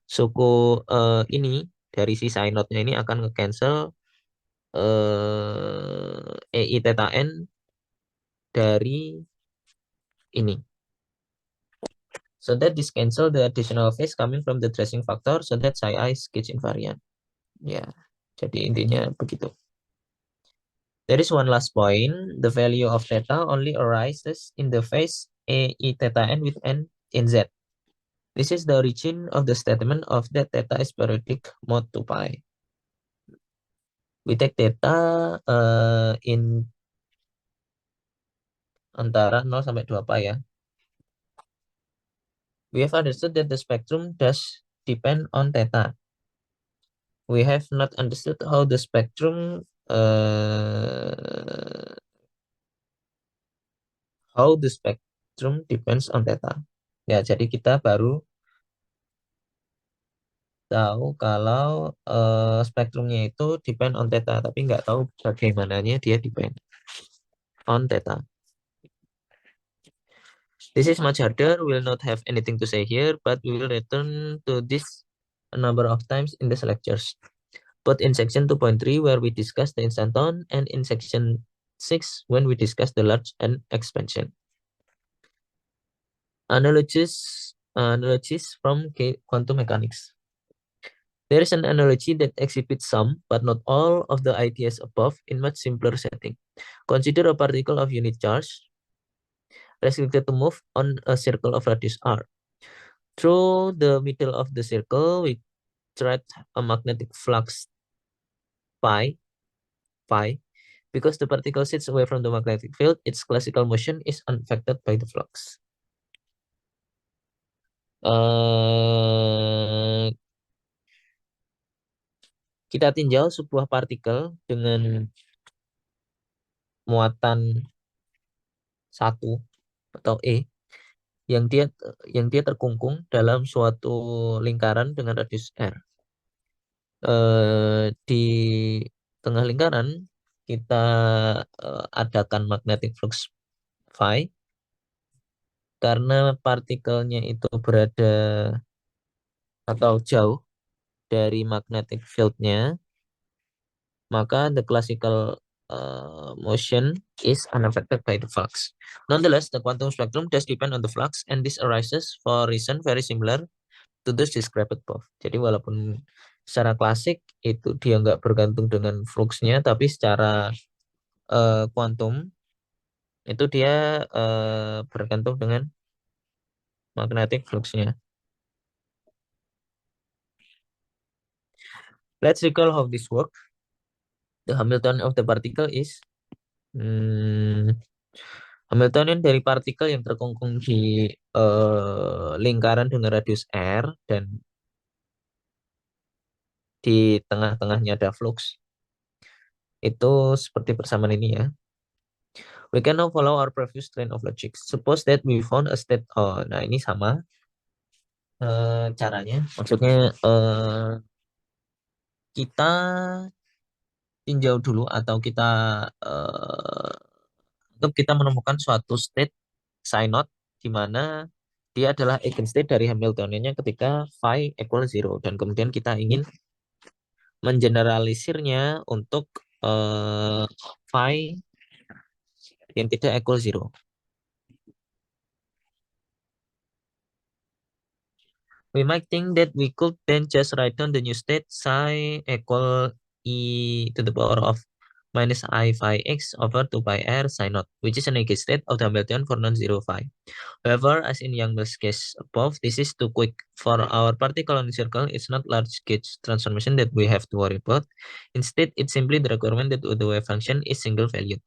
suku ini dari si psi naught-nya ini akan nge-cancel EI theta N dari ini. So that this cancel the additional phase coming from the tracing factor so that psi I is Kitch invariant. Ya, jadi intinya begitu. There is one last point. The value of theta only arises in the phase EI theta N with N in Z. This is the origin of the statement of that theta is periodic mod 2 pi. We take theta in antara 0 sampai 2 pi ya. We have understood that the spectrum does depend on theta. We have not understood how the spectrum depends on theta. Ya, jadi kita baru tahu kalau spektrumnya itu depend on theta, tapi nggak tahu bagaimananya dia depend on theta. This is much harder. We will not have anything to say here, but we will return to this a number of times in these lectures. But in section 2.3, where we discuss the instanton, and in section 6, when we discuss the large and expansion. Analogies from quantum mechanics. There is an analogy that exhibits some, but not all, of the ideas above in much simpler setting. Consider a particle of unit charge restricted to move on a circle of radius r. Through the middle of the circle, we thread a magnetic flux phi. Because the particle sits away from the magnetic field, its classical motion is unaffected by the flux. Kita tinjau sebuah partikel dengan muatan 1 atau E yang dia terkungkung dalam suatu lingkaran dengan radius r. Di tengah lingkaran kita adakan magnetic flux phi karena partikelnya itu berada atau jauh dari magnetic field-nya, maka the classical motion is unaffected by the flux. Nonetheless, the quantum spectrum does depend on the flux, and this arises for a reason very similar to those described above. Jadi walaupun secara klasik itu dia nggak bergantung dengan fluxnya, tapi secara kuantum itu dia bergantung dengan magnetic fluxnya. Let's recall how this works. The Hamiltonian of the particle is Hamiltonian dari partikel yang terkungkung di lingkaran dengan radius r dan di tengah-tengahnya ada flux. Itu seperti persamaan ini ya. We can now follow our previous train of logic. Suppose that we found a state. Oh, nah ini sama caranya. Maksudnya kita tinjau dulu atau kita anggap kita menemukan suatu state psi naught di mana dia adalah eigenstate dari Hamiltoniannya ketika phi equal 0 dan kemudian kita ingin mengeneralisirnya untuk phi yang tidak equal 0. We might think that we could then just write down the new state psi equal e to the power of minus I phi x over 2 pi r psi naught, which is an eigenstate of the Hamiltonian for non-zero phi. However, as in Young's case above, this is too quick. For our particle on the circle, it's not large gauge transformation that we have to worry about. Instead, it's simply the requirement that the wave function is single valued.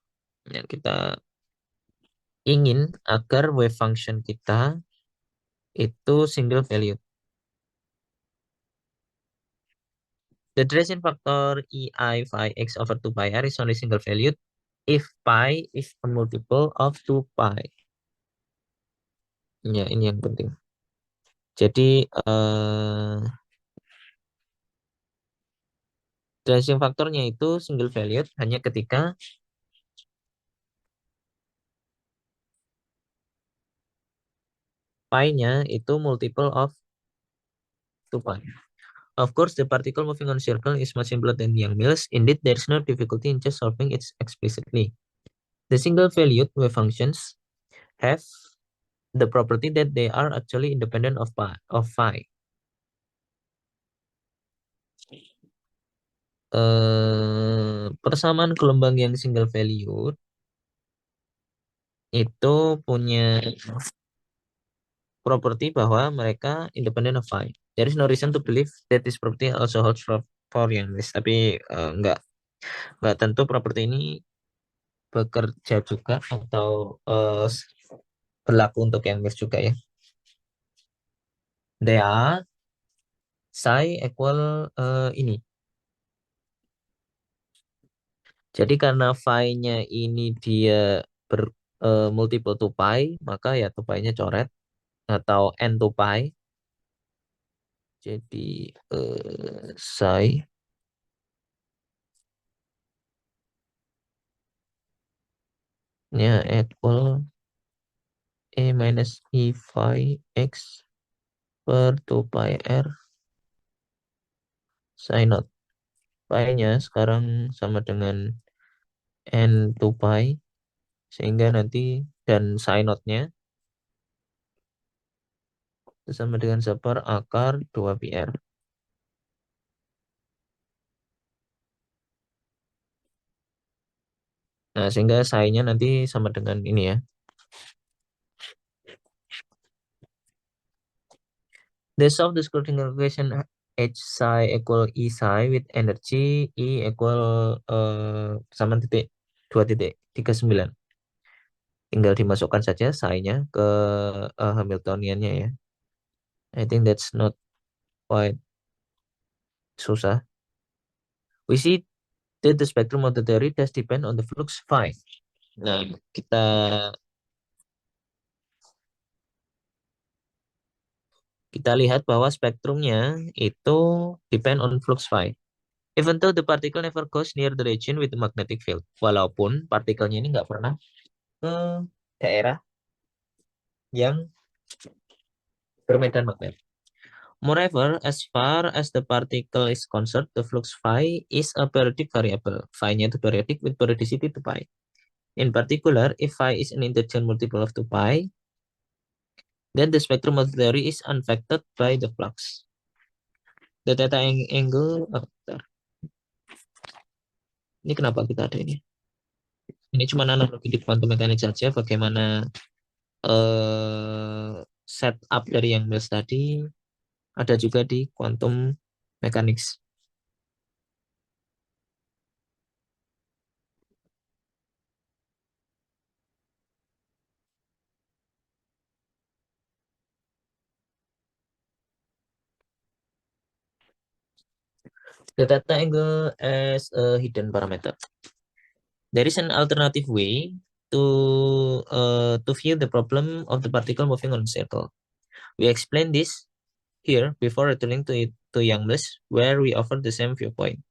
Ya, kita ingin agar wave function kita itu single valued. The Dresden factor EI phi x over 2 pi r is only single valued if pi is a multiple of 2 pi. Ya, ini yang penting. Jadi, Dresden faktornya itu single valued hanya ketika pi-nya itu multiple of 2 pi. Of course, the particle moving on a circle is much simpler than Yang-Mills. Indeed, there is no difficulty in just solving it explicitly. The single-valued wave functions have the property that they are actually independent of phi. Persamaan gelombang yang single-valued itu punya properti bahwa mereka independent of phi. There is no reason to believe that this property also holds for Yang-Mills. Tapi nggak tentu properti ini bekerja juga atau berlaku untuk Yang-Mills juga ya. Dia psi equal ini. Jadi karena phi-nya ini dia multiple 2 pi, maka ya 2 pi-nya coret atau n 2 pi. Jadi psi nya equal e minus e phi x per 2 pi r psi naught. Pi-nya sekarang sama dengan n 2 pi, sehingga nanti dan psi naught-nya sama dengan seper akar 2 pi r. Nah, sehingga psi-nya nanti sama dengan ini ya. They solve the Schrödinger equation H psi equal E psi with energy E equal sama titik 2,39. Tinggal dimasukkan saja psi-nya ke Hamiltoniannya ya. I think that's not quite susah. We see that the spectrum of the theory does depend on the flux phi. Nah, kita lihat bahwa spektrumnya itu depend on flux phi. Even though the particle never goes near the region with the magnetic field. Walaupun partikelnya ini nggak pernah ke daerah yang bermedan magnet. Moreover, as far as the particle is concerned, the flux phi is a periodic variable. Phi-nya itu periodic with periodicity 2 pi. In particular, if phi is an integer multiple of 2 pi, then the spectrum of the theory is unaffected by the flux. The theta angle, bentar. Ini kenapa kita ada ini? Ini cuma analogi di quantum mechanics saja, bagaimana setup dari yang tadi ada juga di quantum mechanics. The theta angle as a hidden parameter. There is an alternative way to view the problem of the particle moving on a circle. We explained this here before returning to Youngblood, where we offer the same viewpoint.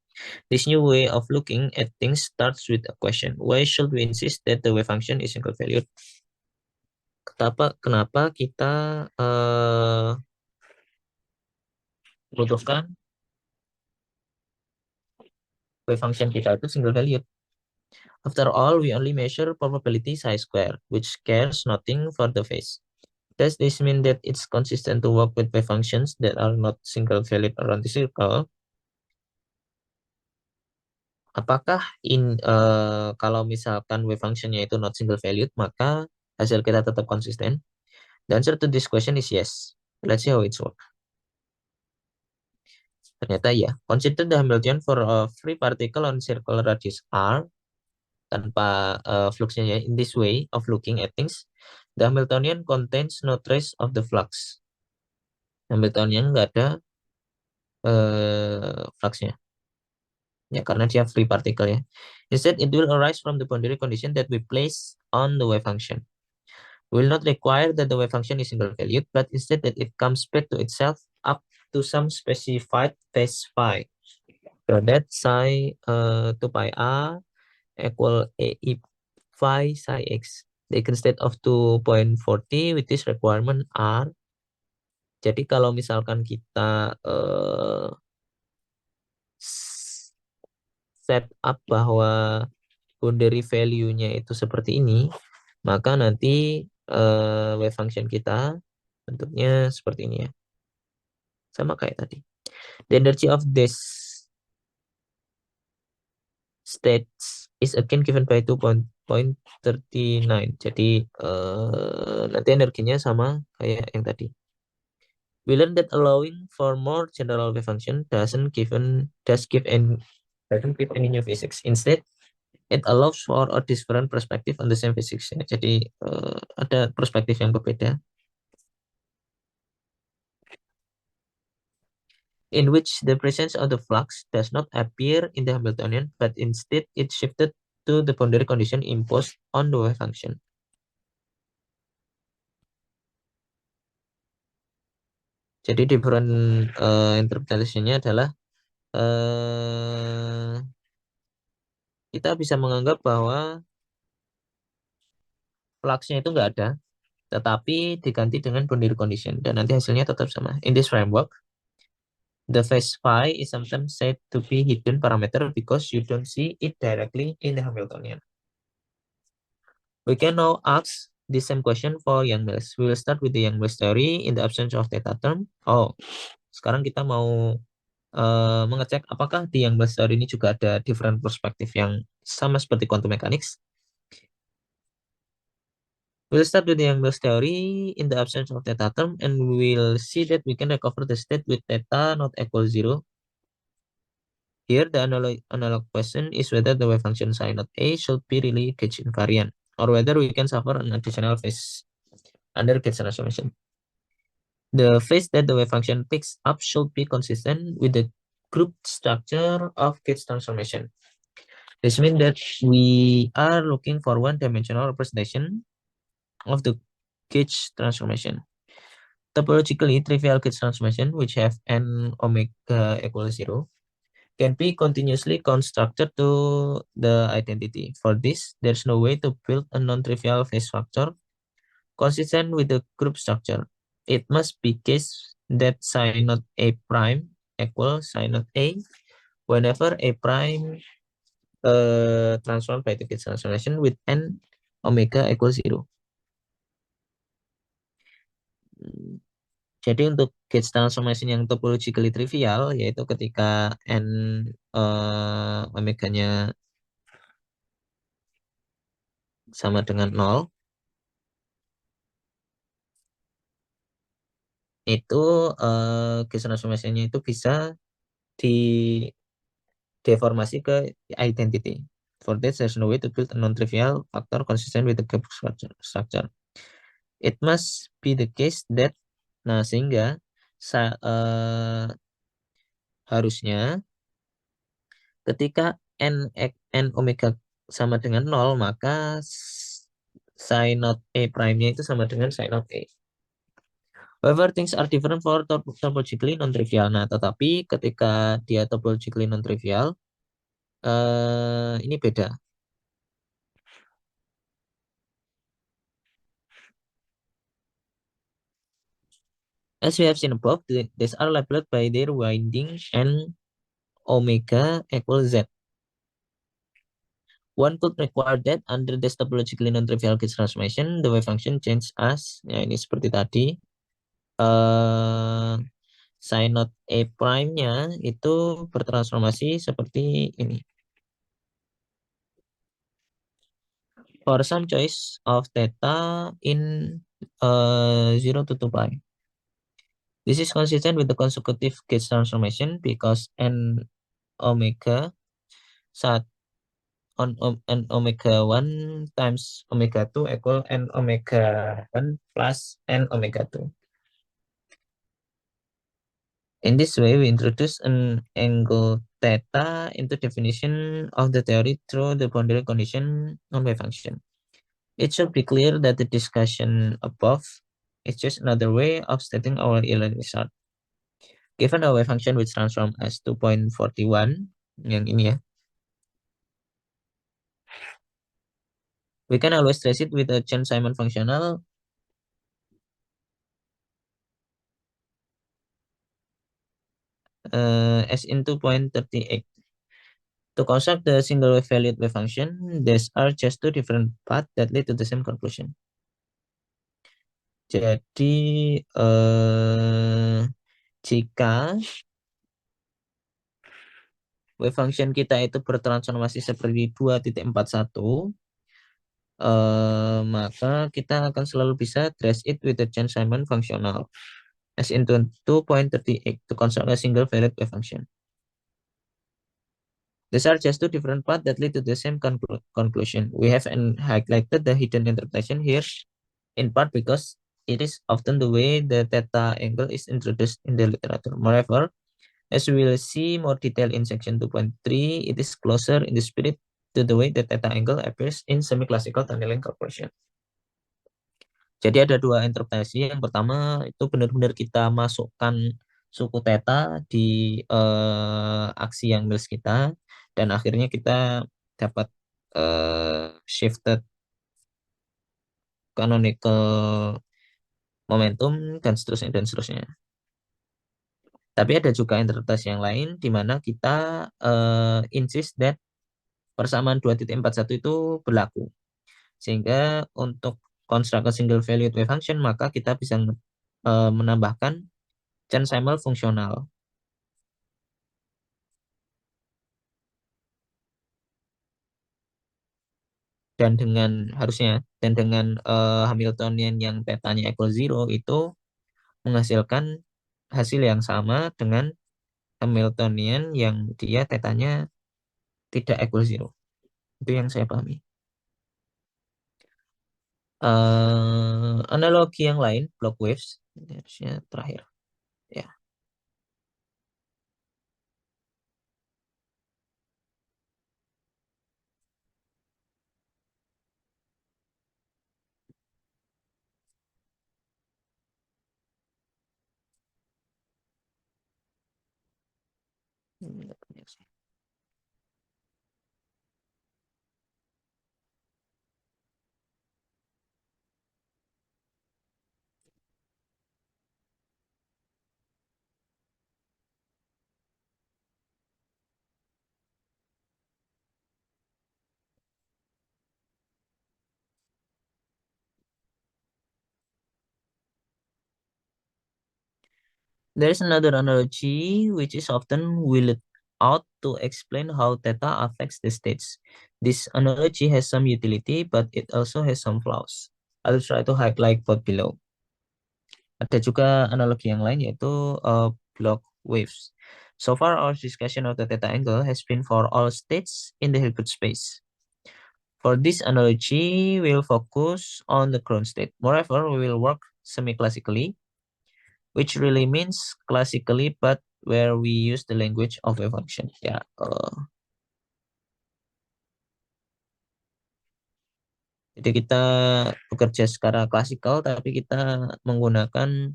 This new way of looking at things starts with a question: why should we insist that the wave function is single valued? Kenapa kita butuhkan wave function kita itu single valued? After all, we only measure probability psi square, which cares nothing for the phase. Does this mean that it's consistent to work with wave functions that are not single valued around the circle? Apakah kalau misalkan wave functionnya itu not single valued, maka hasil kita tetap konsisten? The answer to this question is yes. Let's see how it works. Ternyata ya. Consider the Hamiltonian for a free particle on circle radius r tanpa fluxnya. In this way of looking at things, the Hamiltonian contains no trace of the flux. Hamiltonian nggak ada fluxnya. Ya, karena dia free particle ya. Instead, it will arise from the boundary condition that we place on the wave function. We will not require that the wave function is single valued, but instead that it comes back to itself up to some specified phase phi. So that psi 2 pi r equal AE phi psi x. Taken state of 2.40 with this requirement R. Jadi kalau misalkan kita set up bahwa boundary value-nya itu seperti ini, maka nanti wave function kita bentuknya seperti ini ya. Sama kayak tadi. The energy of this states is again given by 2.39. Jadi nanti energinya sama kayak yang tadi. We learned that allowing for more general wave function doesn't give any new physics. Instead, it allows for a different perspective on the same physics. Jadi ada perspektif yang berbeda, in which the presence of the flux does not appear in the Hamiltonian, but instead it shifted to the boundary condition imposed on the wave function. Jadi different interpretasinya adalah kita bisa menganggap bahwa fluxnya itu nggak ada, tetapi diganti dengan boundary condition, dan nanti hasilnya tetap sama. In this framework, the phase phi is sometimes said to be hidden parameter because you don't see it directly in the Hamiltonian. We can now ask the same question for Young-Mills. We will start with the Young-Mills theory in the absence of theta term. Oh, sekarang kita mau mengecek apakah di Young-Mills theory ini juga ada different perspektif yang sama seperti quantum mechanics. We'll start with the Young-Mills theory in the absence of theta term, and we'll see that we can recover the state with theta not equal 0. Here, the analog question is whether the wave function psi not a should be really gauge invariant, or whether we can suffer an additional phase under gauge transformation. The phase that the wave function picks up should be consistent with the group structure of gauge transformation. This means that we are looking for one-dimensional representation of the gauge transformation. Topologically, trivial gauge transformation, which have n omega equals 0, can be continuously constructed to the identity. For this, there's no way to build a non-trivial phase factor consistent with the group structure. It must be case that psi not a prime equals psi not a whenever a prime transformed by the gauge transformation with n omega equals 0. Jadi untuk gauge transformation yang topologically trivial yaitu ketika n omeganya sama dengan 0 itu gauge transformation-nya itu bisa dideformasi ke identity. For that, there's no way to build a non-trivial factor consistent with the gauge structure. It must be the case that, nah sehingga harusnya ketika n omega sama dengan 0, maka psi not A prime-nya itu sama dengan psi not A. However, things are different for topologically non-trivial. Nah, tetapi ketika dia topologically non-trivial, ini beda. As we have seen above, these are labeled by their winding and omega equals z. One could require that under this topologically non-trivial gauge transformation, the wave function change as, ya ini seperti tadi, psi not A prime-nya itu bertransformasi seperti ini. For some choice of theta in 0 to 2 pi. This is consistent with the consecutive gauge transformation because n omega saat on n omega 1 times omega 2 equal n omega 1 plus n omega 2. In this way, we introduce an angle theta into definition of the theory through the boundary condition on wave function. It should be clear that the discussion above is just another way of stating our Euler result. Given a wave function which transform as 2.41, yang ini ya, we can always trace it with a Chern-Simon functional as in 2.38. To construct the single wave valued wave function, these are just two different paths that lead to the same conclusion. Jadi jika wave function kita itu bertransformasi seperti 2.41, maka kita akan selalu bisa trace it with the Chern-Simon functional as in 2.38 to construct a single valued wave function. These are just two different paths that lead to the same conclusion. We have highlighted the hidden interpretation here in part because it is often the way the theta angle is introduced in the literature. Moreover, as we will see more detail in section 2.3, it is closer in the spirit to the way the theta angle appears in semi-classical tunneling calculation. Jadi ada dua interpretasi. Yang pertama itu benar-benar kita masukkan suku theta di aksi yang Mills kita, dan akhirnya kita dapat shifted canonical momentum dan seterusnya dan seterusnya. Tapi ada juga interpretasi yang lain di mana kita insist that persamaan 2.41 itu berlaku. Sehingga untuk construct a single valued wave function maka kita bisa menambahkan Chern-Simon fungsional. Dan dengan Hamiltonian yang tetanya equal 0 itu menghasilkan hasil yang sama dengan Hamiltonian yang dia tetanya tidak equal 0. Itu yang saya pahami. Analogi yang lain, block waves, ini harusnya terakhir. Ya. There is another analogy which is often wheeled out to explain how theta affects the states. This analogy has some utility, but it also has some flaws. I'll try to highlight both below. Ada juga analogi yang lain yaitu block waves. So far, our discussion of the theta angle has been for all states in the Hilbert space. For this analogy, we'll focus on the ground state. Moreover, we will work semi-classically, which really means classically, but where we use the language of wave function. Ya, jadi kita bekerja secara klasikal, tapi kita menggunakan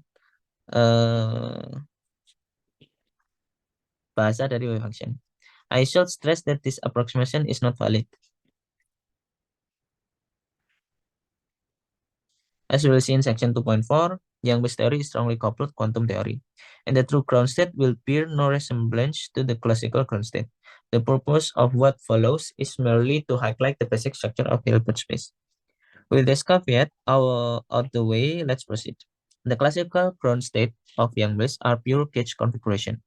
uh, bahasa dari wave function. I should stress that this approximation is not valid. As we will see in section 2.4, Yang-Mills theory is strongly coupled quantum theory, and the true ground state will bear no resemblance to the classical ground state. The purpose of what follows is merely to highlight the basic structure of Hilbert space. With this caveat out the way, let's proceed. The classical ground state of Yang-Mills are pure gauge configuration.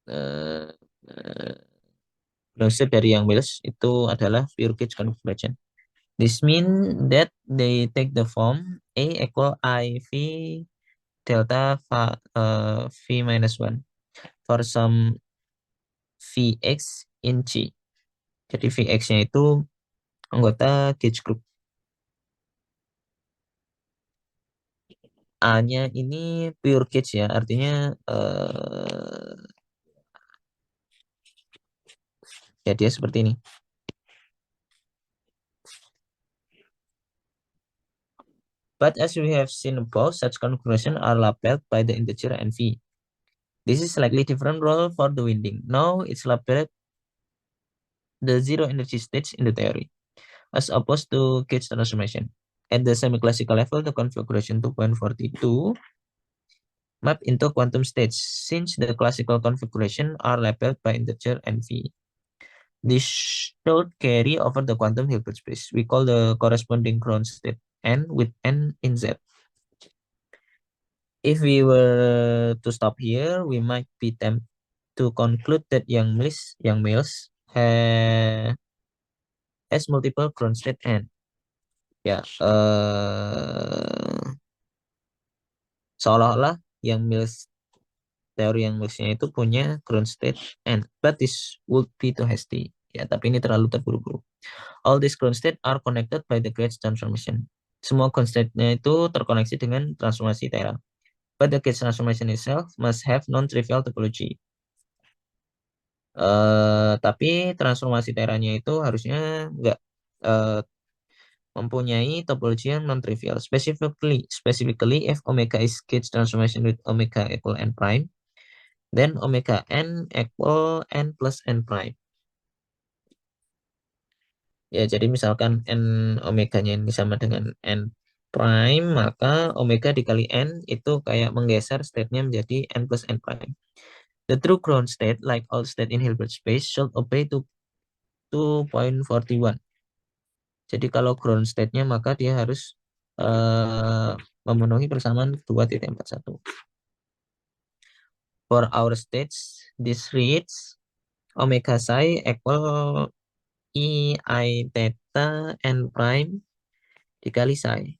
Uh, ground state dari Yang-Mills itu adalah pure gauge configuration. This means that they take the form A equal IV delta V minus 1 for some Vx in G. Jadi Vx-nya itu anggota gauge group. A-nya ini pure gauge ya, artinya ya dia seperti ini. But as we have seen above, such configurations are labeled by the integer NV. This is slightly different role for the winding. Now it's labeled the zero energy stage in the theory, as opposed to gauge transformation. At the semi-classical level, the configuration 2.42 map into quantum states, since the classical configuration are labeled by integer NV. This should carry over the quantum Hilbert space. We call the corresponding ground state N with N in Z. If we were to stop here, we might be tempted to conclude that Yang-Mills has multiple ground state N. Ya, seolah-olah teori Yang-Millsnya itu punya ground state N, but this would be too hasty. Ya, tapi ini terlalu terburu-buru. All these ground state are connected by the gauge transformation. Semua ground state-nya itu terkoneksi dengan transformasi Thera. But the gauge transformation itself must have non-trivial topology. Tapi transformasi Thera-nya itu harusnya nggak mempunyai topologi yang non-trivial. Specifically, if omega is gauge transformation with omega equal n prime, then omega n equal n plus n prime. Ya, jadi misalkan n omeganya ini sama dengan n prime, maka omega dikali n itu kayak menggeser state-nya menjadi n plus n prime. The true ground state, like all state in Hilbert space, should obey to 2.41. Jadi kalau ground state-nya maka dia harus memenuhi persamaan 2.41. For our states, this reads omega psi equal I theta n prime dikali psi.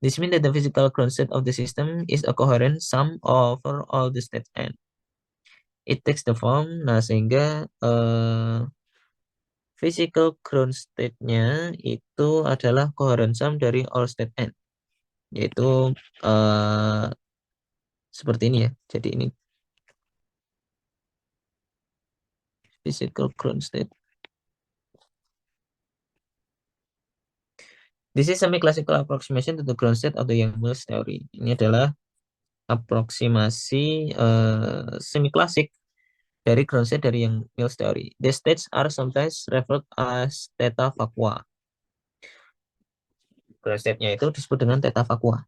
This means that the physical ground state of the system is a coherent sum over all the states n. It takes the form, nah sehingga physical ground state-nya itu adalah coherent sum dari all state n. Yaitu seperti ini ya. Jadi ini physical ground state. This is semi-classical approximation to the ground state of the Yang-Mills theory. Ini adalah aproksimasi semi-klasik dari ground state dari Yang-Mills theory. The states are sometimes referred as theta vacua. Ground state-nya itu disebut dengan theta vacua.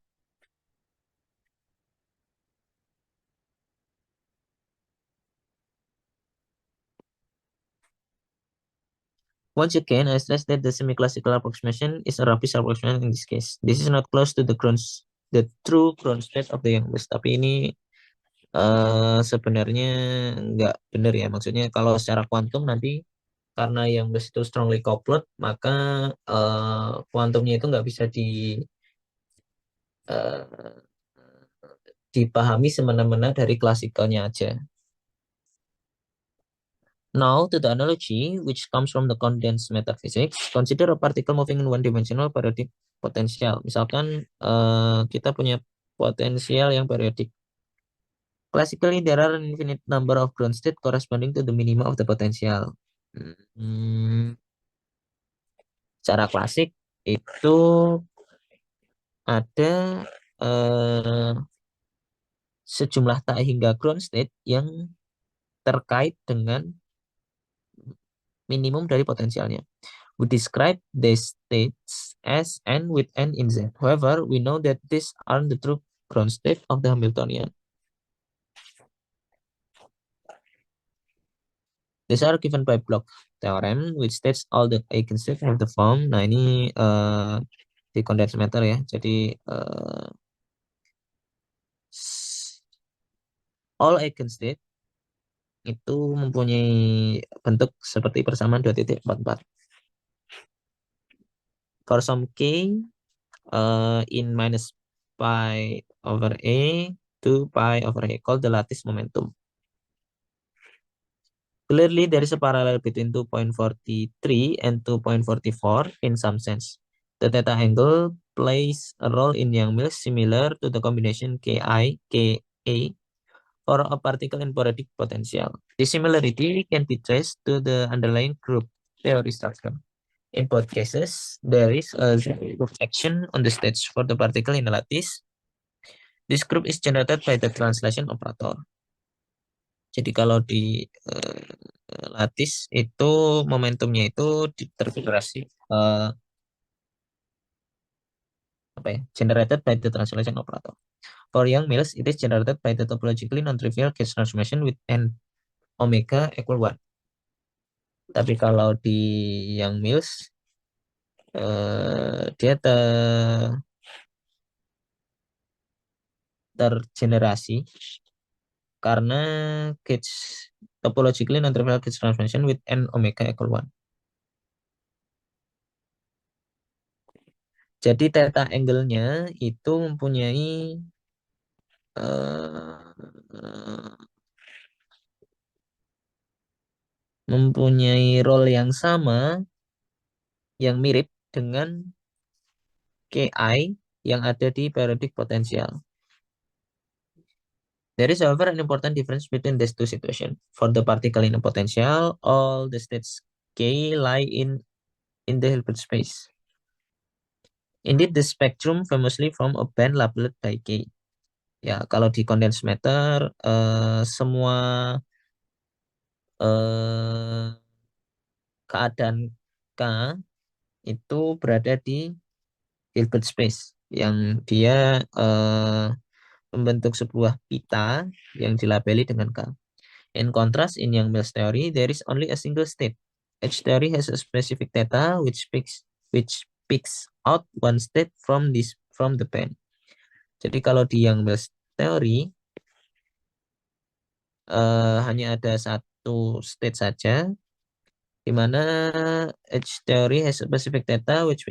Once again, I stress that the semi-classical approximation is a Rabi's approximation in this case. This is not close to the true ground state of the youngest. Tapi ini sebenarnya nggak benar ya. Maksudnya kalau secara kuantum nanti karena yang itu strongly coupled, maka kuantumnya itu nggak bisa uh, dipahami semena-mena dari klasikalnya aja. Now to the analogy which comes from the condensed matter physics. Consider a particle moving in one-dimensional periodic potential. Misalkan kita punya potensial yang periodik. Classically, there are an infinite number of ground state corresponding to the minima of the potential. Secara klasik itu ada sejumlah tak hingga ground state yang terkait dengan minimum dari potensialnya. We describe these states as n with n in z. However, we know that these aren't the true ground state of the Hamiltonian. These are given by Bloch theorem, which states all the eigenstates have the form. Nah, ini di condensed matter ya. Jadi all eigenstates itu mempunyai bentuk seperti persamaan 2.44. For some k in minus pi over a to pi over a called the lattice momentum. Clearly, there is a parallel between 2.43 and 2.44 in some sense. The theta angle plays a role in Yang-Mills similar to the combination Ki, Ka for a particle in periodic potential. This similarity can be traced to the underlying group theory structure. In both cases, there is a group action on the stage for the particle in a lattice. This group is generated by the translation operator. Jadi kalau di lattice itu momentumnya itu terfigurasi generated by the translation operator. For Yang-Mills, it is generated by the topologically non-trivial gauge transformation with n omega equal 1. Tapi kalau di Yang-Mills, dia tergenerasi karena gauge topologically non-trivial gauge transformation with n omega equal 1. Jadi theta angle-nya itu mempunyai role yang sama, yang mirip dengan Ki yang ada di periodic potential. There is, however, an important difference between these two situations. For the particle in a potential, all the states K lie in the Hilbert space. Indeed, the spectrum famously form a band labeled by K. Ya, kalau di condensed matter, semua keadaan K itu berada di Hilbert space, yang dia membentuk sebuah pita yang dilabeli dengan K. In contrast, in Yang-Mills theory, there is only a single state. Each theory has a specific theta which picks out one state from the band. Jadi kalau di Yang-Mills theory hanya ada satu state saja, di mana each theory has a specific theta which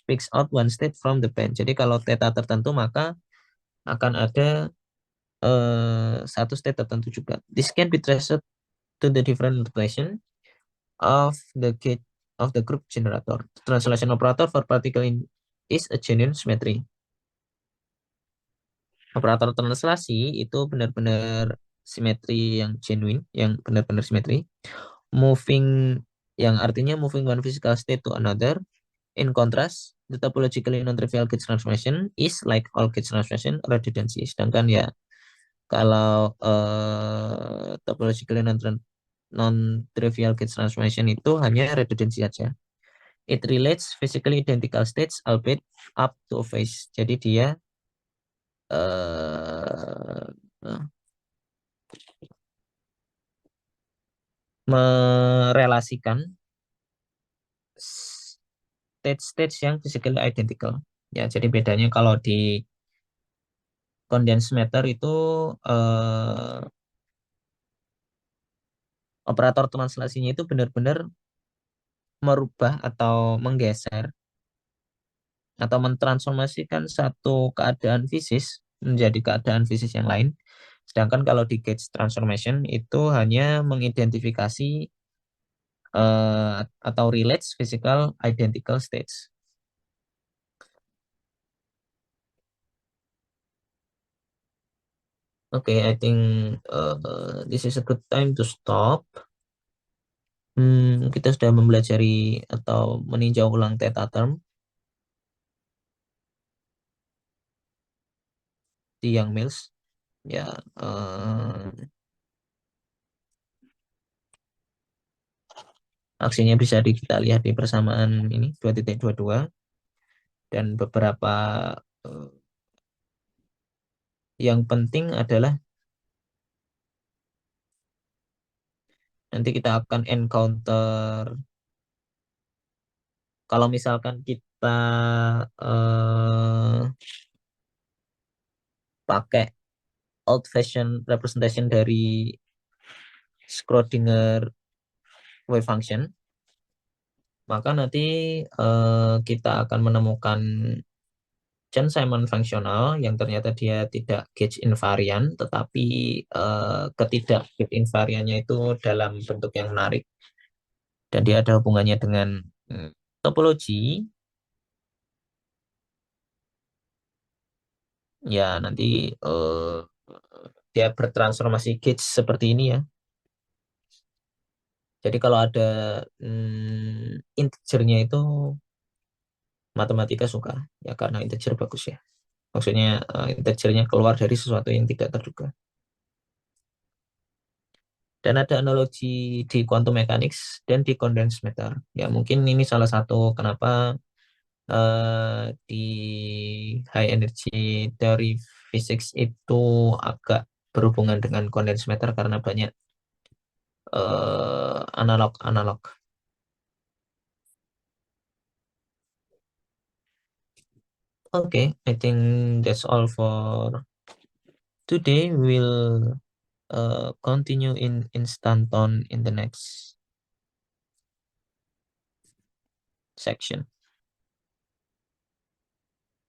picks out one state from the band. Jadi kalau theta tertentu maka akan ada satu state tertentu juga. This can be traced to the different interpretation of the group generator. Translation operator for particle is a genuine symmetry. Operator translasi itu benar-benar simetri yang genuine, yang benar-benar simetri. Moving, yang artinya moving one physical state to another. In contrast, the topologically non-trivial gauge transformation is like all gauge transformation redundancy. Sedangkan ya kalau topologically non-trivial gauge transformation itu hanya redundancy saja. It relates physically identical states albeit up to a phase. Jadi dia merelasikan stage-stage yang physically identical. Ya, jadi bedanya kalau di condensed matter itu operator translasinya itu benar-benar merubah atau menggeser atau mentransformasikan satu keadaan fisis menjadi keadaan fisis yang lain. Sedangkan kalau di gauge transformation itu hanya mengidentifikasi atau relates physical identical states. Okay, I think this is a good time to stop. Kita sudah mempelajari atau meninjau ulang theta term di Yang-Mills. Ya, aksinya bisa kita lihat di persamaan ini 2.22 dan beberapa yang penting adalah nanti kita akan encounter kalau misalkan kita pakai old fashion representation dari Schrodinger wave function, maka nanti kita akan menemukan Chern-Simons fungsional yang ternyata dia tidak gauge invariant, tetapi ketidak gauge invariannya itu dalam bentuk yang menarik dan dia ada hubungannya dengan topologi. Ya, nanti dia bertransformasi gauge seperti ini ya. Jadi kalau ada integernya itu matematika suka ya karena integer bagus ya. Maksudnya integernya keluar dari sesuatu yang tidak terduga. Dan ada analogi di quantum mechanics dan di condensed matter. Ya mungkin ini salah satu kenapa di high energy theory physics itu agak berhubungan dengan condensed matter karena banyak analog-analog. Okay, I think that's all for today. We'll continue in instanton in the next section.